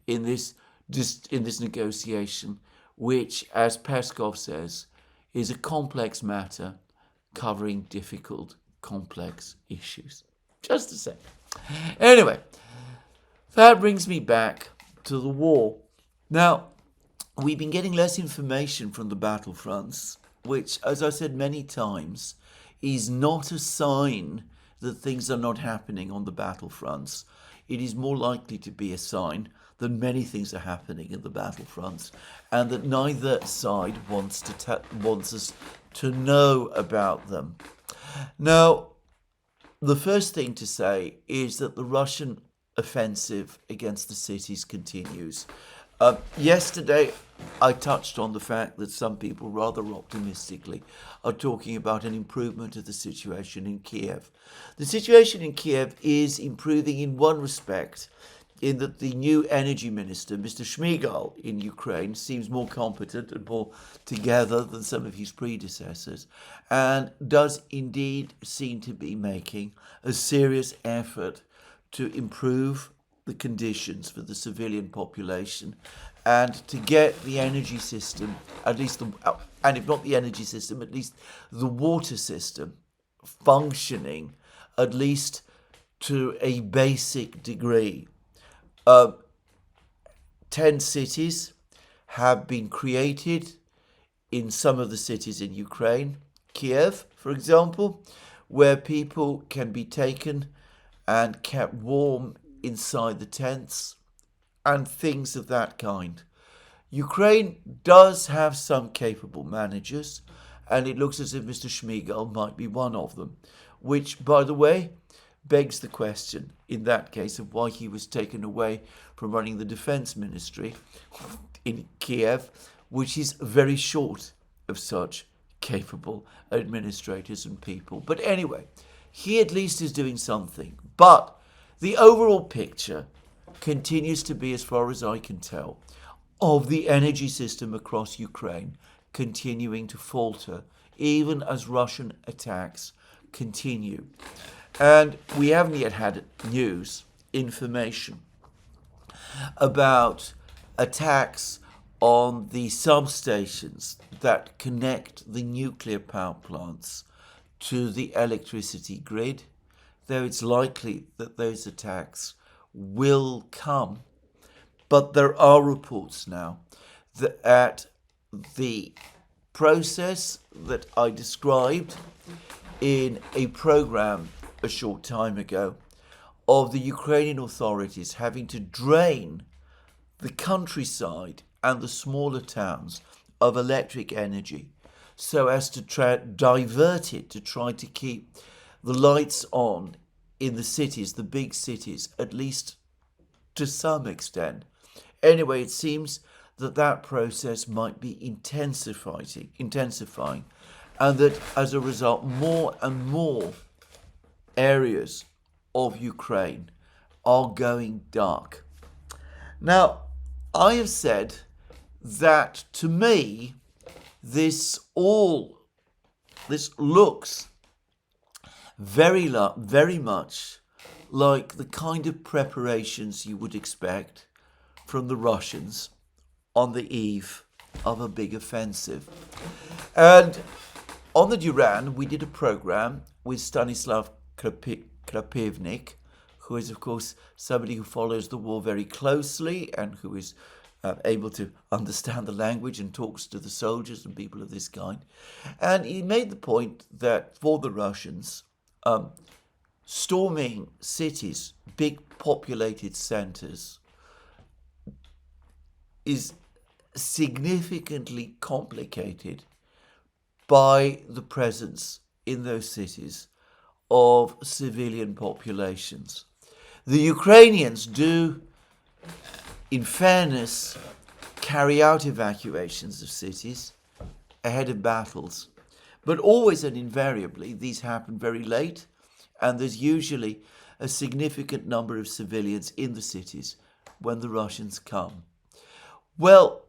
in this negotiation, which, as Peskov says, is a complex matter covering difficult, complex issues. Just a sec. Anyway, that brings me back to the war. Now, we've been getting less information from the battlefronts, which, as I said many times, is not a sign that things are not happening on the battlefronts. It is more likely to be a sign that many things are happening in the battlefronts, and that neither side wants us to know about them. Now, the first thing to say is that the Russian offensive against the cities continues. Yesterday, I touched on the fact that some people rather optimistically are talking about an improvement of the situation in Kiev. The situation in Kiev is improving in one respect, in that the new energy minister, Mr. Shmyhal in Ukraine, seems more competent and more together than some of his predecessors, and does indeed seem to be making a serious effort to improve the conditions for the civilian population and to get the energy system, at least, and if not the energy system, at least the water system functioning, at least to a basic degree. 10 cities have been created in some of the cities in Ukraine, Kiev, for example, where people can be taken and kept warm inside the tents and things of that kind. Ukraine does have some capable managers, and it looks as if Mr. Shmyhal might be one of them, which, by the way, begs the question, in that case, of why he was taken away from running the defense ministry in Kiev, which is very short of such capable administrators and people. But anyway, he at least is doing something. But the overall picture continues to be, as far as I can tell, of the energy system across Ukraine continuing to falter, even as Russian attacks continue. And we haven't yet had information about attacks on the substations that connect the nuclear power plants to the electricity grid, though it's likely that those attacks will come. But there are reports now that the process that I described in a program a short time ago of the Ukrainian authorities having to drain the countryside and the smaller towns of electric energy so as to divert it, to try to keep the lights on in the cities, the big cities, at least to some extent. Anyway, it seems that that process might be intensifying, and that as a result, more and more areas of Ukraine are going dark. Now, I have said that to me, this looks very much like the kind of preparations you would expect from the Russians on the eve of a big offensive. And on the Duran, we did a program with Stanislav Krapivnik, who is, of course, somebody who follows the war very closely and who is able to understand the language and talks to the soldiers and people of this kind. And he made the point that for the Russians, storming cities, big populated centers, is significantly complicated by the presence in those cities of civilian populations. The Ukrainians do, in fairness, carry out evacuations of cities ahead of battles, but always and invariably these happen very late, and there's usually a significant number of civilians in the cities when the Russians come. Well,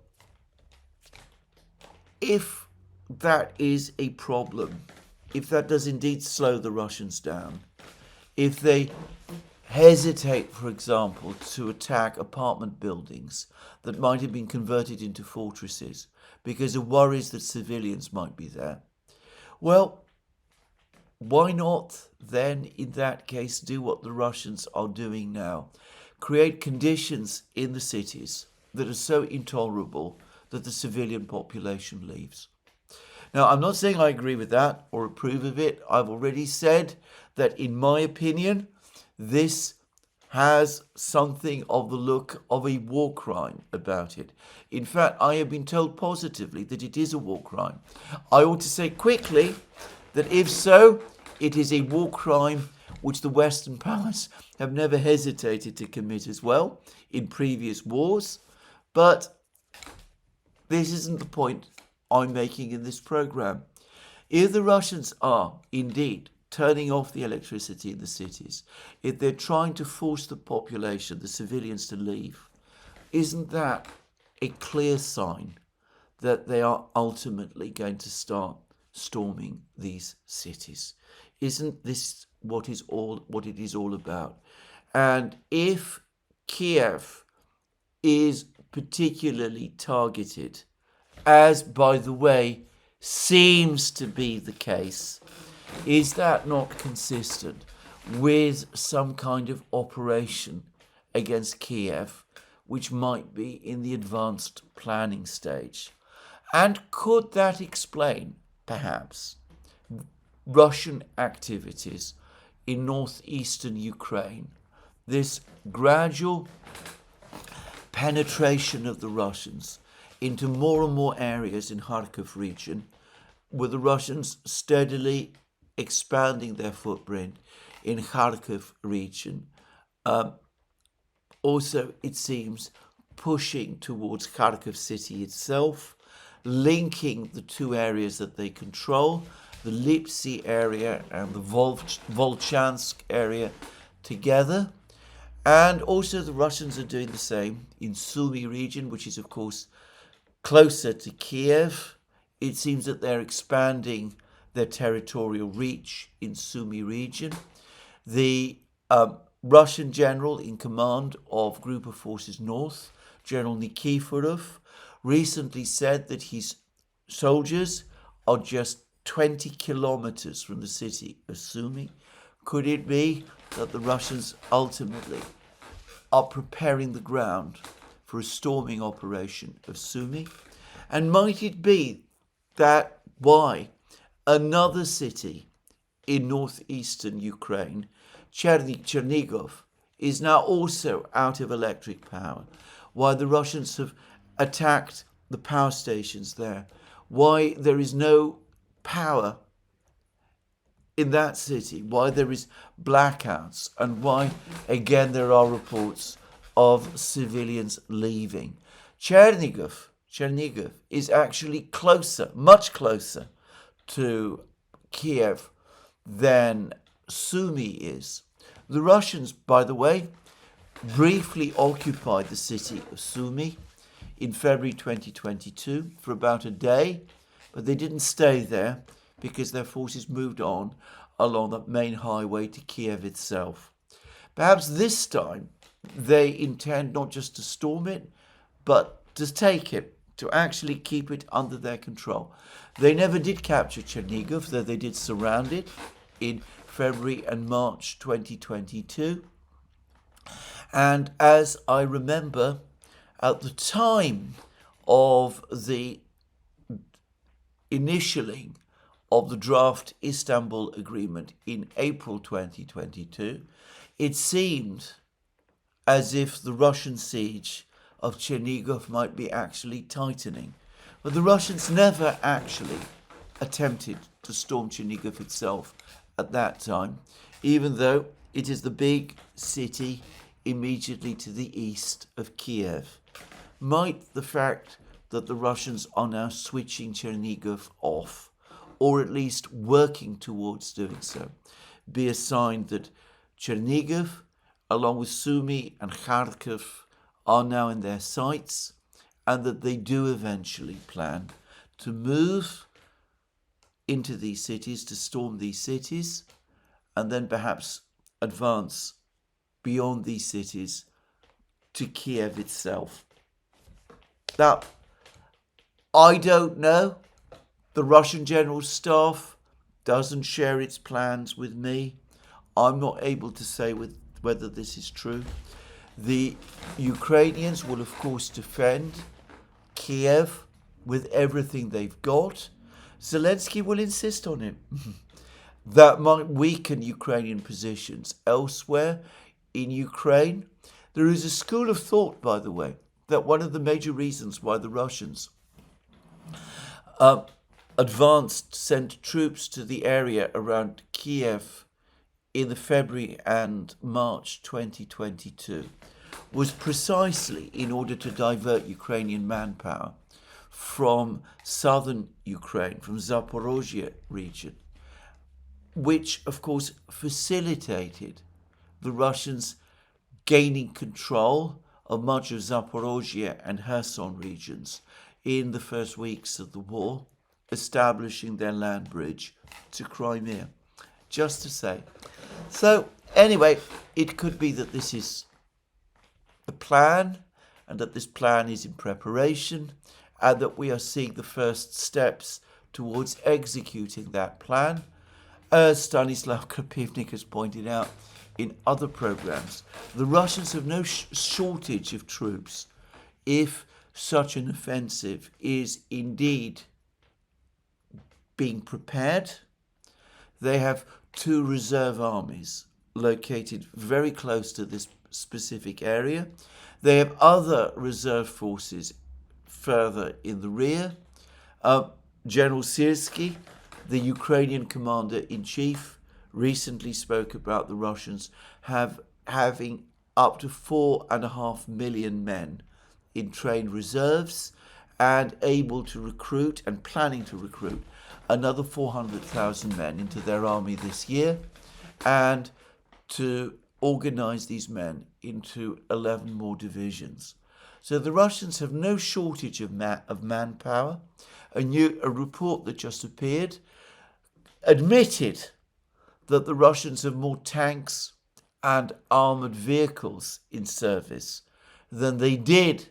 if that is a problem, if that does indeed slow the Russians down, if they hesitate, for example, to attack apartment buildings that might have been converted into fortresses because of worries that civilians might be there, well, why not then, in that case, do what the Russians are doing now? Create conditions in the cities that are so intolerable that the civilian population leaves. Now, I'm not saying I agree with that or approve of it. I've already said that, in my opinion, this has something of the look of a war crime about it. In fact, I have been told positively that it is a war crime. I ought to say quickly that if so, it is a war crime which the Western powers have never hesitated to commit as well in previous wars. But this isn't the point I'm making in this program. If the Russians are indeed turning off the electricity in the cities, if they're trying to force the population, the civilians, to leave, isn't that a clear sign that they are ultimately going to start storming these cities? Isn't this what it is all about? And if Kiev is particularly targeted, as, by the way, seems to be the case, is that not consistent with some kind of operation against Kiev, which might be in the advanced planning stage? And could that explain, perhaps, Russian activities in northeastern Ukraine, this gradual penetration of the Russians into more and more areas in Kharkiv region, with the Russians steadily expanding their footprint in Kharkiv region. Also, it seems, pushing towards Kharkiv city itself, linking the two areas that they control, the Lipsy area and the Volchansk area, together. And also the Russians are doing the same in Sumy region, which is, of course, closer to Kiev. It seems that they're expanding their territorial reach in Sumy region. The Russian general in command of Group of Forces North, General Nikiforov, recently said that his soldiers are just 20 kilometers from the city of Sumy. Could it be that the Russians ultimately are preparing the ground for a storming operation of Sumy? And might it be that why another city in northeastern Ukraine, Chernigov, is now also out of electric power, why the Russians have attacked the power stations there, why there is no power in that city, why there is blackouts, and why, again, there are reports of civilians leaving. Chernihiv is actually closer, much closer to Kiev than Sumy is. The Russians, by the way, briefly occupied the city of Sumy in February 2022 for about a day, but they didn't stay there because their forces moved on along the main highway to Kiev itself. Perhaps this time they intend not just to storm it, but to take it, to actually keep it under their control. They never did capture Chernihiv, though they did surround it in February and March 2022. And as I remember, at the time of the initialing of the draft Istanbul Agreement in April 2022, it seemed as if the Russian siege of Chernihiv might be actually tightening. But the Russians never actually attempted to storm Chernihiv itself at that time, even though it is the big city immediately to the east of Kiev. Might the fact that the Russians are now switching Chernihiv off, or at least working towards doing so, be a sign that Chernihiv, along with Sumy and Kharkiv, are now in their sights, and that they do eventually plan to move into these cities, to storm these cities, and then perhaps advance beyond these cities to Kiev itself. Now, I don't know. The Russian General Staff doesn't share its plans with me. I'm not able to say whether this is true. The Ukrainians will, of course, defend Kiev with everything they've got. Zelensky will insist on it. That might weaken Ukrainian positions elsewhere in Ukraine. There is a school of thought, by the way, that one of the major reasons why the Russians sent troops to the area around Kiev in the February and March 2022 was precisely in order to divert Ukrainian manpower from southern Ukraine, from Zaporozhye region, which of course facilitated the Russians gaining control of much of Zaporozhye and Kherson regions in the first weeks of the war, establishing their land bridge to Crimea. Just to say. So anyway, it could be that this is the plan, and that this plan is in preparation, and that we are seeing the first steps towards executing that plan. As Stanislav Krapivnik has pointed out in other programs, the Russians have no shortage of troops if such an offensive is indeed being prepared. They have 2 reserve armies located very close to this specific area. They have other reserve forces further in the rear. General Syrsky, the Ukrainian commander-in-chief, recently spoke about the Russians having up to 4.5 million men in trained reserves and able to recruit and planning to recruit another 400,000 men into their army this year, and to organize these men into 11 more divisions. So the Russians have no shortage of manpower. A report that just appeared admitted that the Russians have more tanks and armored vehicles in service than they did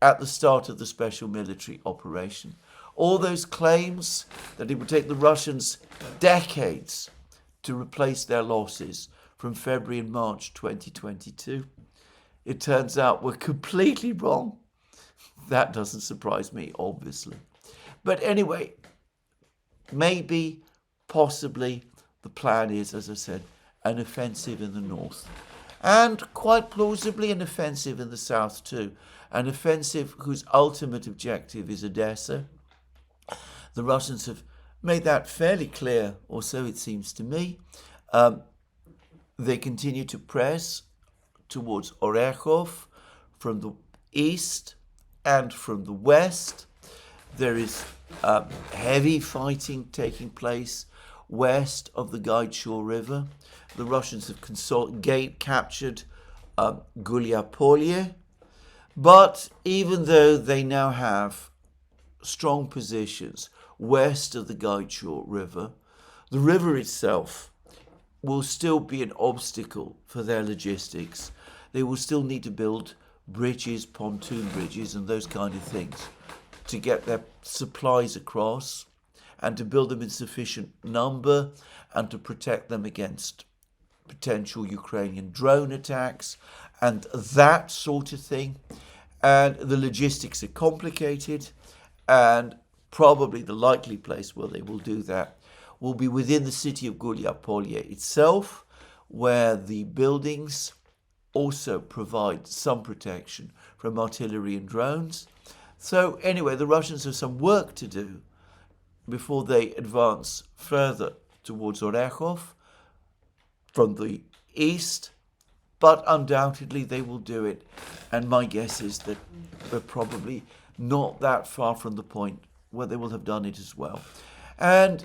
at the start of the special military operation. All those claims that it would take the Russians decades to replace their losses from February and March 2022, it turns out were completely wrong. That doesn't surprise me, obviously. But anyway, maybe, possibly, the plan is, as I said, an offensive in the north. And quite plausibly an offensive in the south too. An offensive whose ultimate objective is Odessa, The Russians have made that fairly clear, or so it seems to me. They continue to press towards Orechov from the east and from the west. There is heavy fighting taking place west of the Gaidshur River. The Russians have captured Gulyapolye, but even though they now have strong positions west of the Gaidshur River, the river itself will still be an obstacle for their logistics. They will still need to build bridges, pontoon bridges, and those kind of things to get their supplies across and to build them in sufficient number and to protect them against potential Ukrainian drone attacks and that sort of thing. And the logistics are complicated, and probably the likely place where they will do that will be within the city of Gulyapolye itself, where the buildings also provide some protection from artillery and drones. So anyway, the Russians have some work to do before they advance further towards Orechov from the east, but undoubtedly they will do it. And my guess is that they're probably not that far from the point where they will have done it as well. And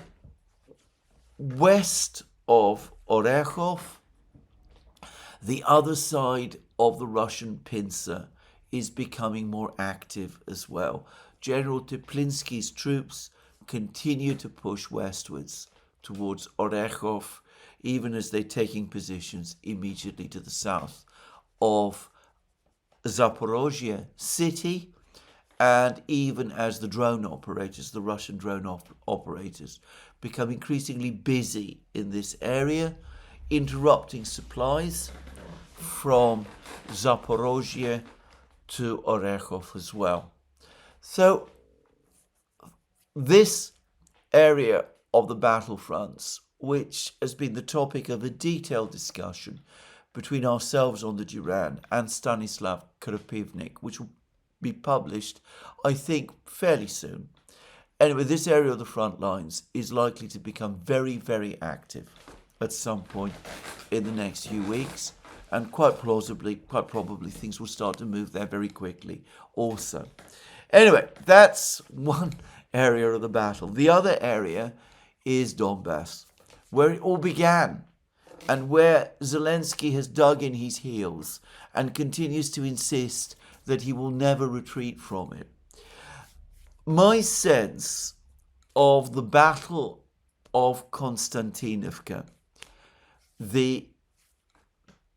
west of Orechov, the other side of the Russian pincer is becoming more active as well. General Teplinsky's troops continue to push westwards towards Orechov, even as they're taking positions immediately to the south of Zaporozhye city, and even as the drone operators, the Russian drone operators, become increasingly busy in this area, interrupting supplies from Zaporozhye to Orechov as well. So this area of the battlefronts, which has been the topic of a detailed discussion between ourselves on the Duran and Stanislav Krapivnik, which will be published, I think, fairly soon. Anyway, this area of the front lines is likely to become very, very active at some point in the next few weeks, and quite probably things will start to move there very quickly also. Anyway, that's one area of the battle. The other area is Donbass, where it all began, and where Zelensky has dug in his heels and continues to insist that he will never retreat from it. My sense of the Battle of Konstantinovka, the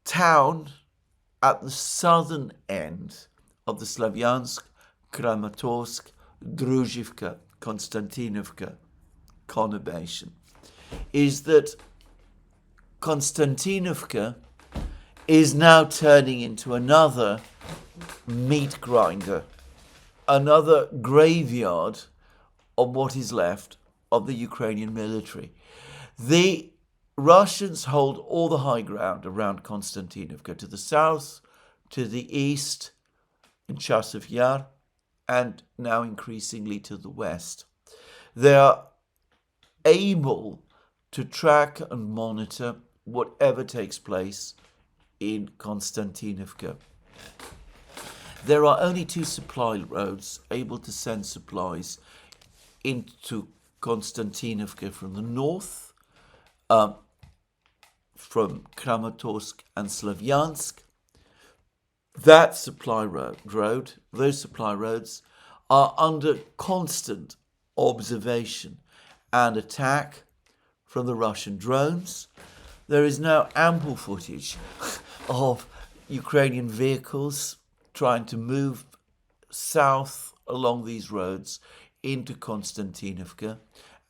town at the southern end of the Slavyansk, Kramatorsk, Druzhivka, Konstantinovka conurbation, is that Konstantinovka is now turning into another meat grinder, another graveyard of what is left of the Ukrainian military. The Russians hold all the high ground around Konstantinovka, to the south, to the east, in Chasiv Yar, and now increasingly to the west. They are able to track and monitor whatever takes place in Konstantinovka. There are only two supply roads able to send supplies into Konstantinovka from the north, from Kramatorsk and Slavyansk. That supply road, those supply roads, are under constant observation and attack from the Russian drones. There is now ample footage of Ukrainian vehicles trying to move south along these roads into Konstantinovka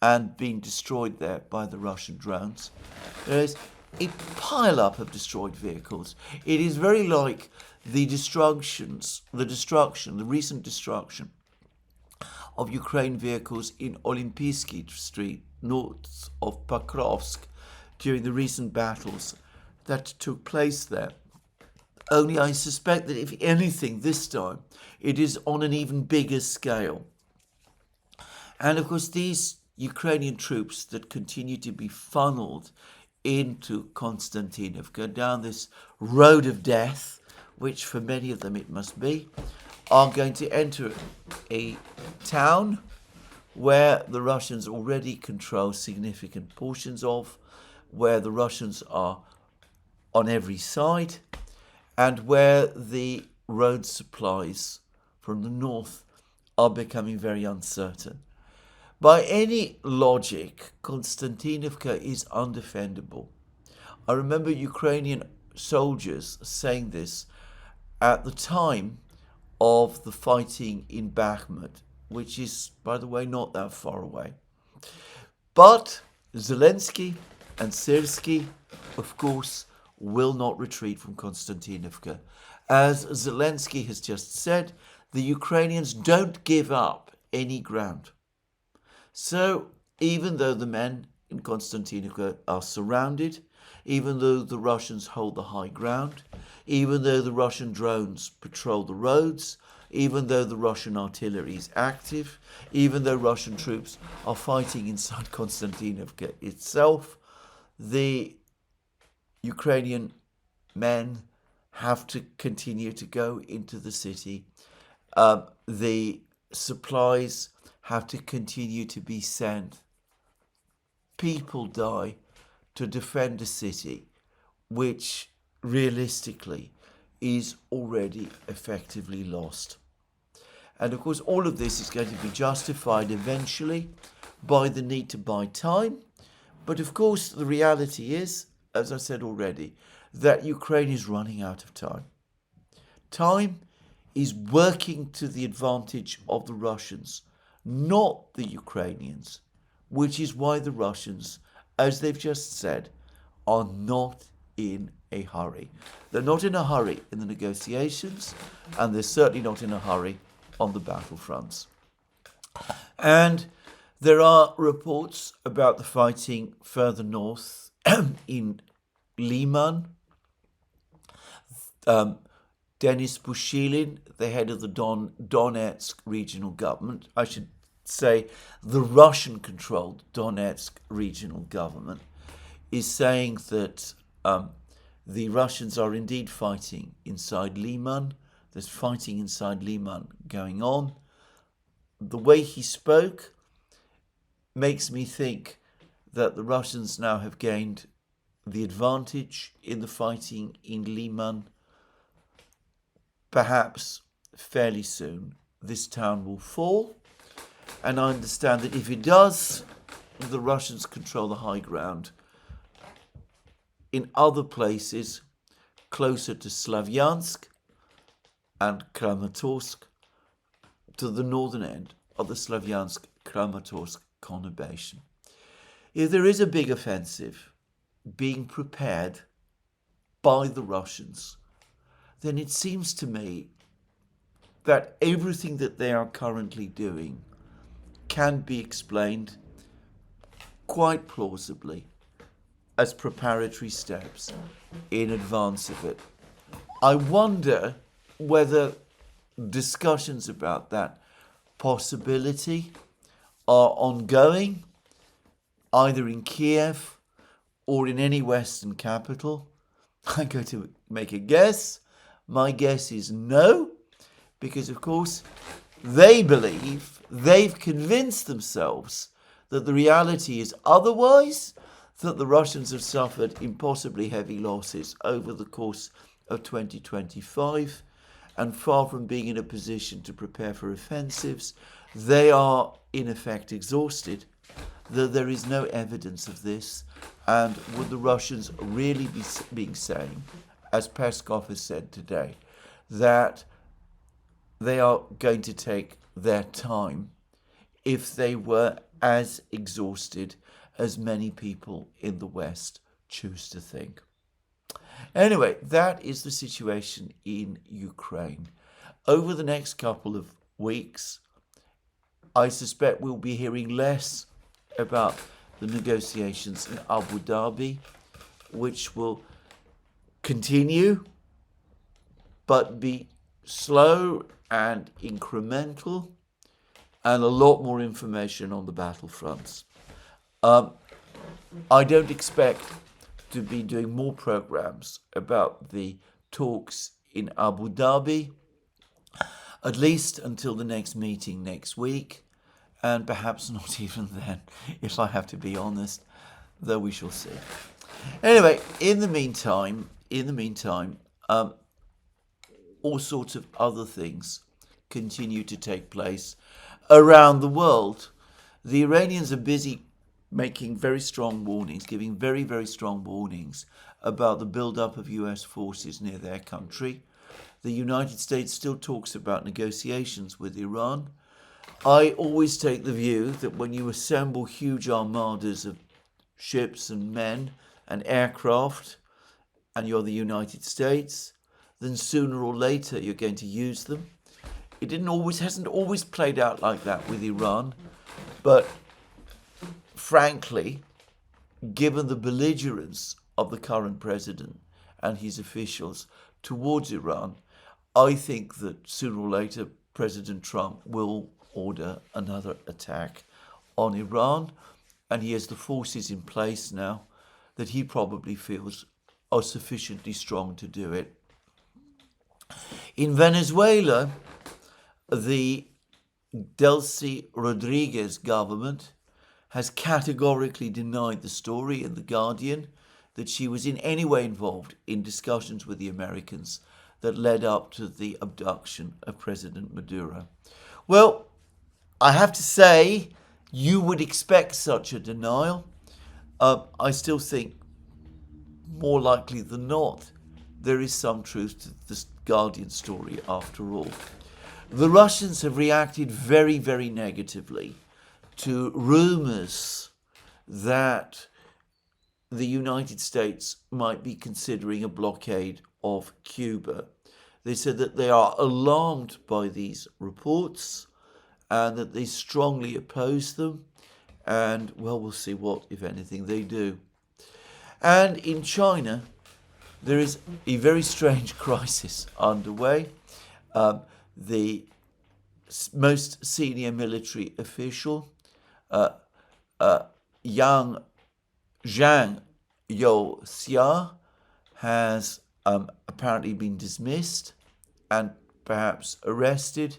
and being destroyed there by the Russian drones. There is a pile-up of destroyed vehicles. It is very like the recent destruction of Ukraine vehicles in Olimpiyskiy Street, north of Pokrovsk, during the recent battles that took place there. Only I suspect that if anything this time, it is on an even bigger scale. And of course, these Ukrainian troops that continue to be funneled into Konstantinovka down this road of death, which for many of them it must be, are going to enter a town where the Russians already control significant portions of, where the Russians are on every side, and where the road supplies from the north are becoming very uncertain. By any logic, Konstantinovka is undefendable. I remember Ukrainian soldiers saying this at the time of the fighting in Bakhmut, which is, by the way, not that far away. But Zelensky and Syrskyi, of course, will not retreat from Konstantinovka. As Zelensky has just said, the Ukrainians don't give up any ground. So even though the men in Konstantinovka are surrounded, even though the Russians hold the high ground, even though the Russian drones patrol the roads, even though the Russian artillery is active, even though Russian troops are fighting inside Konstantinovka itself, the Ukrainian men have to continue to go into the city. The supplies have to continue to be sent. People die to defend a city which realistically is already effectively lost. And of course, all of this is going to be justified eventually by the need to buy time. But of course, the reality is, as I said already, that Ukraine is running out of time. Time is working to the advantage of the Russians, not the Ukrainians, which is why the Russians, as they've just said, are not in a hurry. They're not in a hurry in the negotiations, and they're certainly not in a hurry on the battlefronts. And there are reports about the fighting further north in Lyman. Denis Pushilin, the head of the Donetsk regional government, I should say the Russian-controlled Donetsk regional government, is saying that the Russians are indeed fighting inside Lyman. There's fighting inside Lyman going on. The way he spoke makes me think that the Russians now have gained the advantage in the fighting in Lyman. Perhaps fairly soon this town will fall, and I understand that if it does, the Russians control the high ground. In other places closer to Slavyansk and Kramatorsk, to the northern end of the Slavyansk-Kramatorsk conurbation. If there is a big offensive being prepared by the Russians, then it seems to me that everything that they are currently doing can be explained quite plausibly as preparatory steps in advance of it. I wonder whether discussions about that possibility are ongoing, either in Kiev or in any Western capital. I'm going to make a guess. My guess is no, because of course they believe, they've convinced themselves that the reality is otherwise, that the Russians have suffered impossibly heavy losses over the course of 2025, and far from being in a position to prepare for offensives, they are in effect exhausted, though there is no evidence of this. And would the Russians really be saying, as Peskov has said today, that they are going to take their time if they were as exhausted as many people in the West choose to think? Anyway, that is the situation in Ukraine. Over the next couple of weeks, I suspect we'll be hearing less about the negotiations in Abu Dhabi, which will continue but be slow and incremental. and a lot more information on the battlefronts. I don't expect to be doing more programs about the talks in Abu Dhabi, at least until the next meeting next week, and perhaps not even then, if I have to be honest, though we shall see. Anyway, in the meantime, all sorts of other things continue to take place around the world. The Iranians are busy making very strong warnings, giving very, very strong warnings about the build-up of US forces near their country. The United States still talks about negotiations with Iran. I always take the view that when you assemble huge armadas of ships and men and aircraft, and you're the United States, then sooner or later you're going to use them. It hasn't always played out like that with Iran, but frankly, given the belligerence of the current president and his officials towards Iran, I think that sooner or later President Trump will order another attack on Iran, and he has the forces in place now that he probably feels are sufficiently strong to do it. In Venezuela, the Delcy Rodriguez government has categorically denied the story in The Guardian that she was in any way involved in discussions with the Americans that led up to the abduction of President Maduro. Well, I have to say, you would expect such a denial. I still think, more likely than not, there is some truth to this Guardian story after all. The Russians have reacted very, very negatively to rumors that the United States might be considering a blockade of Cuba. They said that they are alarmed by these reports and that they strongly oppose them. And, well, we'll see what, if anything, they do. And in China, there is a very strange crisis underway. The most senior military official, Yang Zhang Youxia, has apparently been dismissed and perhaps arrested.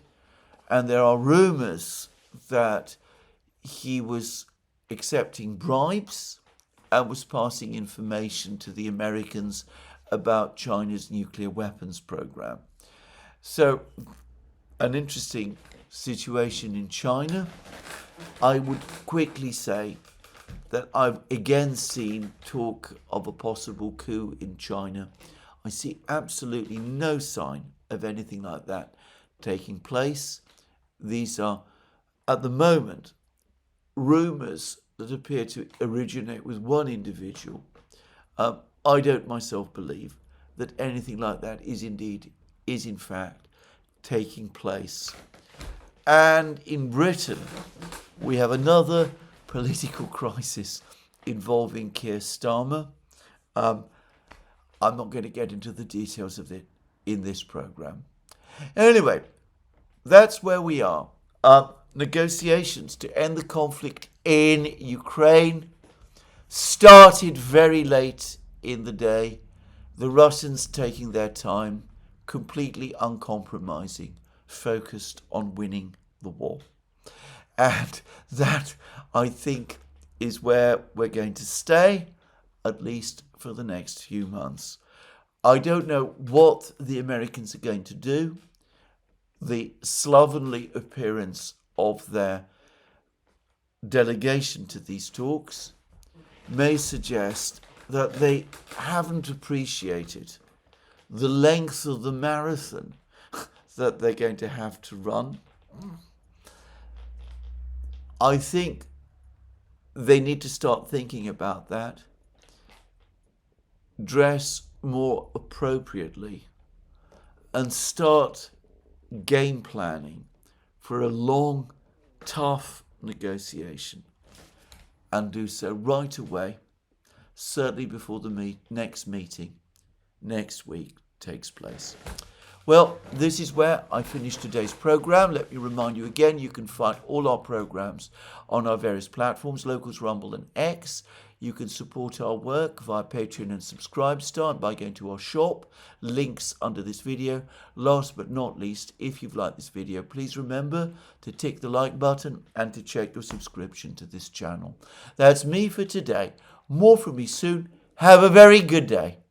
And there are rumors that he was accepting bribes and was passing information to the Americans about China's nuclear weapons program. So, an interesting situation in China. I would quickly say that I've again seen talk of a possible coup in China. I see absolutely no sign of anything like that taking place. These are, at the moment, rumors that appear to originate with one individual. I don't myself believe that anything like that is in fact taking place. And in Britain, we have another political crisis involving Keir Starmer. I'm not going to get into the details of it in this program. Anyway, that's where we are. Negotiations to end the conflict in Ukraine started very late in the day. The Russians taking their time, completely uncompromising, focused on winning the war. And that, I think, is where we're going to stay, at least for the next few months. I don't know what the Americans are going to do. The slovenly appearance of their delegation to these talks may suggest that they haven't appreciated the length of the marathon that they're going to have to run. I think they need to start thinking about that, dress more appropriately, and start game planning for a long, tough negotiation, and do so right away, certainly before the next meeting next week takes place. Well, this is where I finish today's program. Let me remind you again, you can find all our programs on our various platforms, Locals, Rumble and X. You can support our work via Patreon and Subscribestar by going to our shop, links under this video. Last but not least, if you've liked this video, please remember to tick the like button and to check your subscription to this channel. That's me for today. More from me soon. Have a very good day.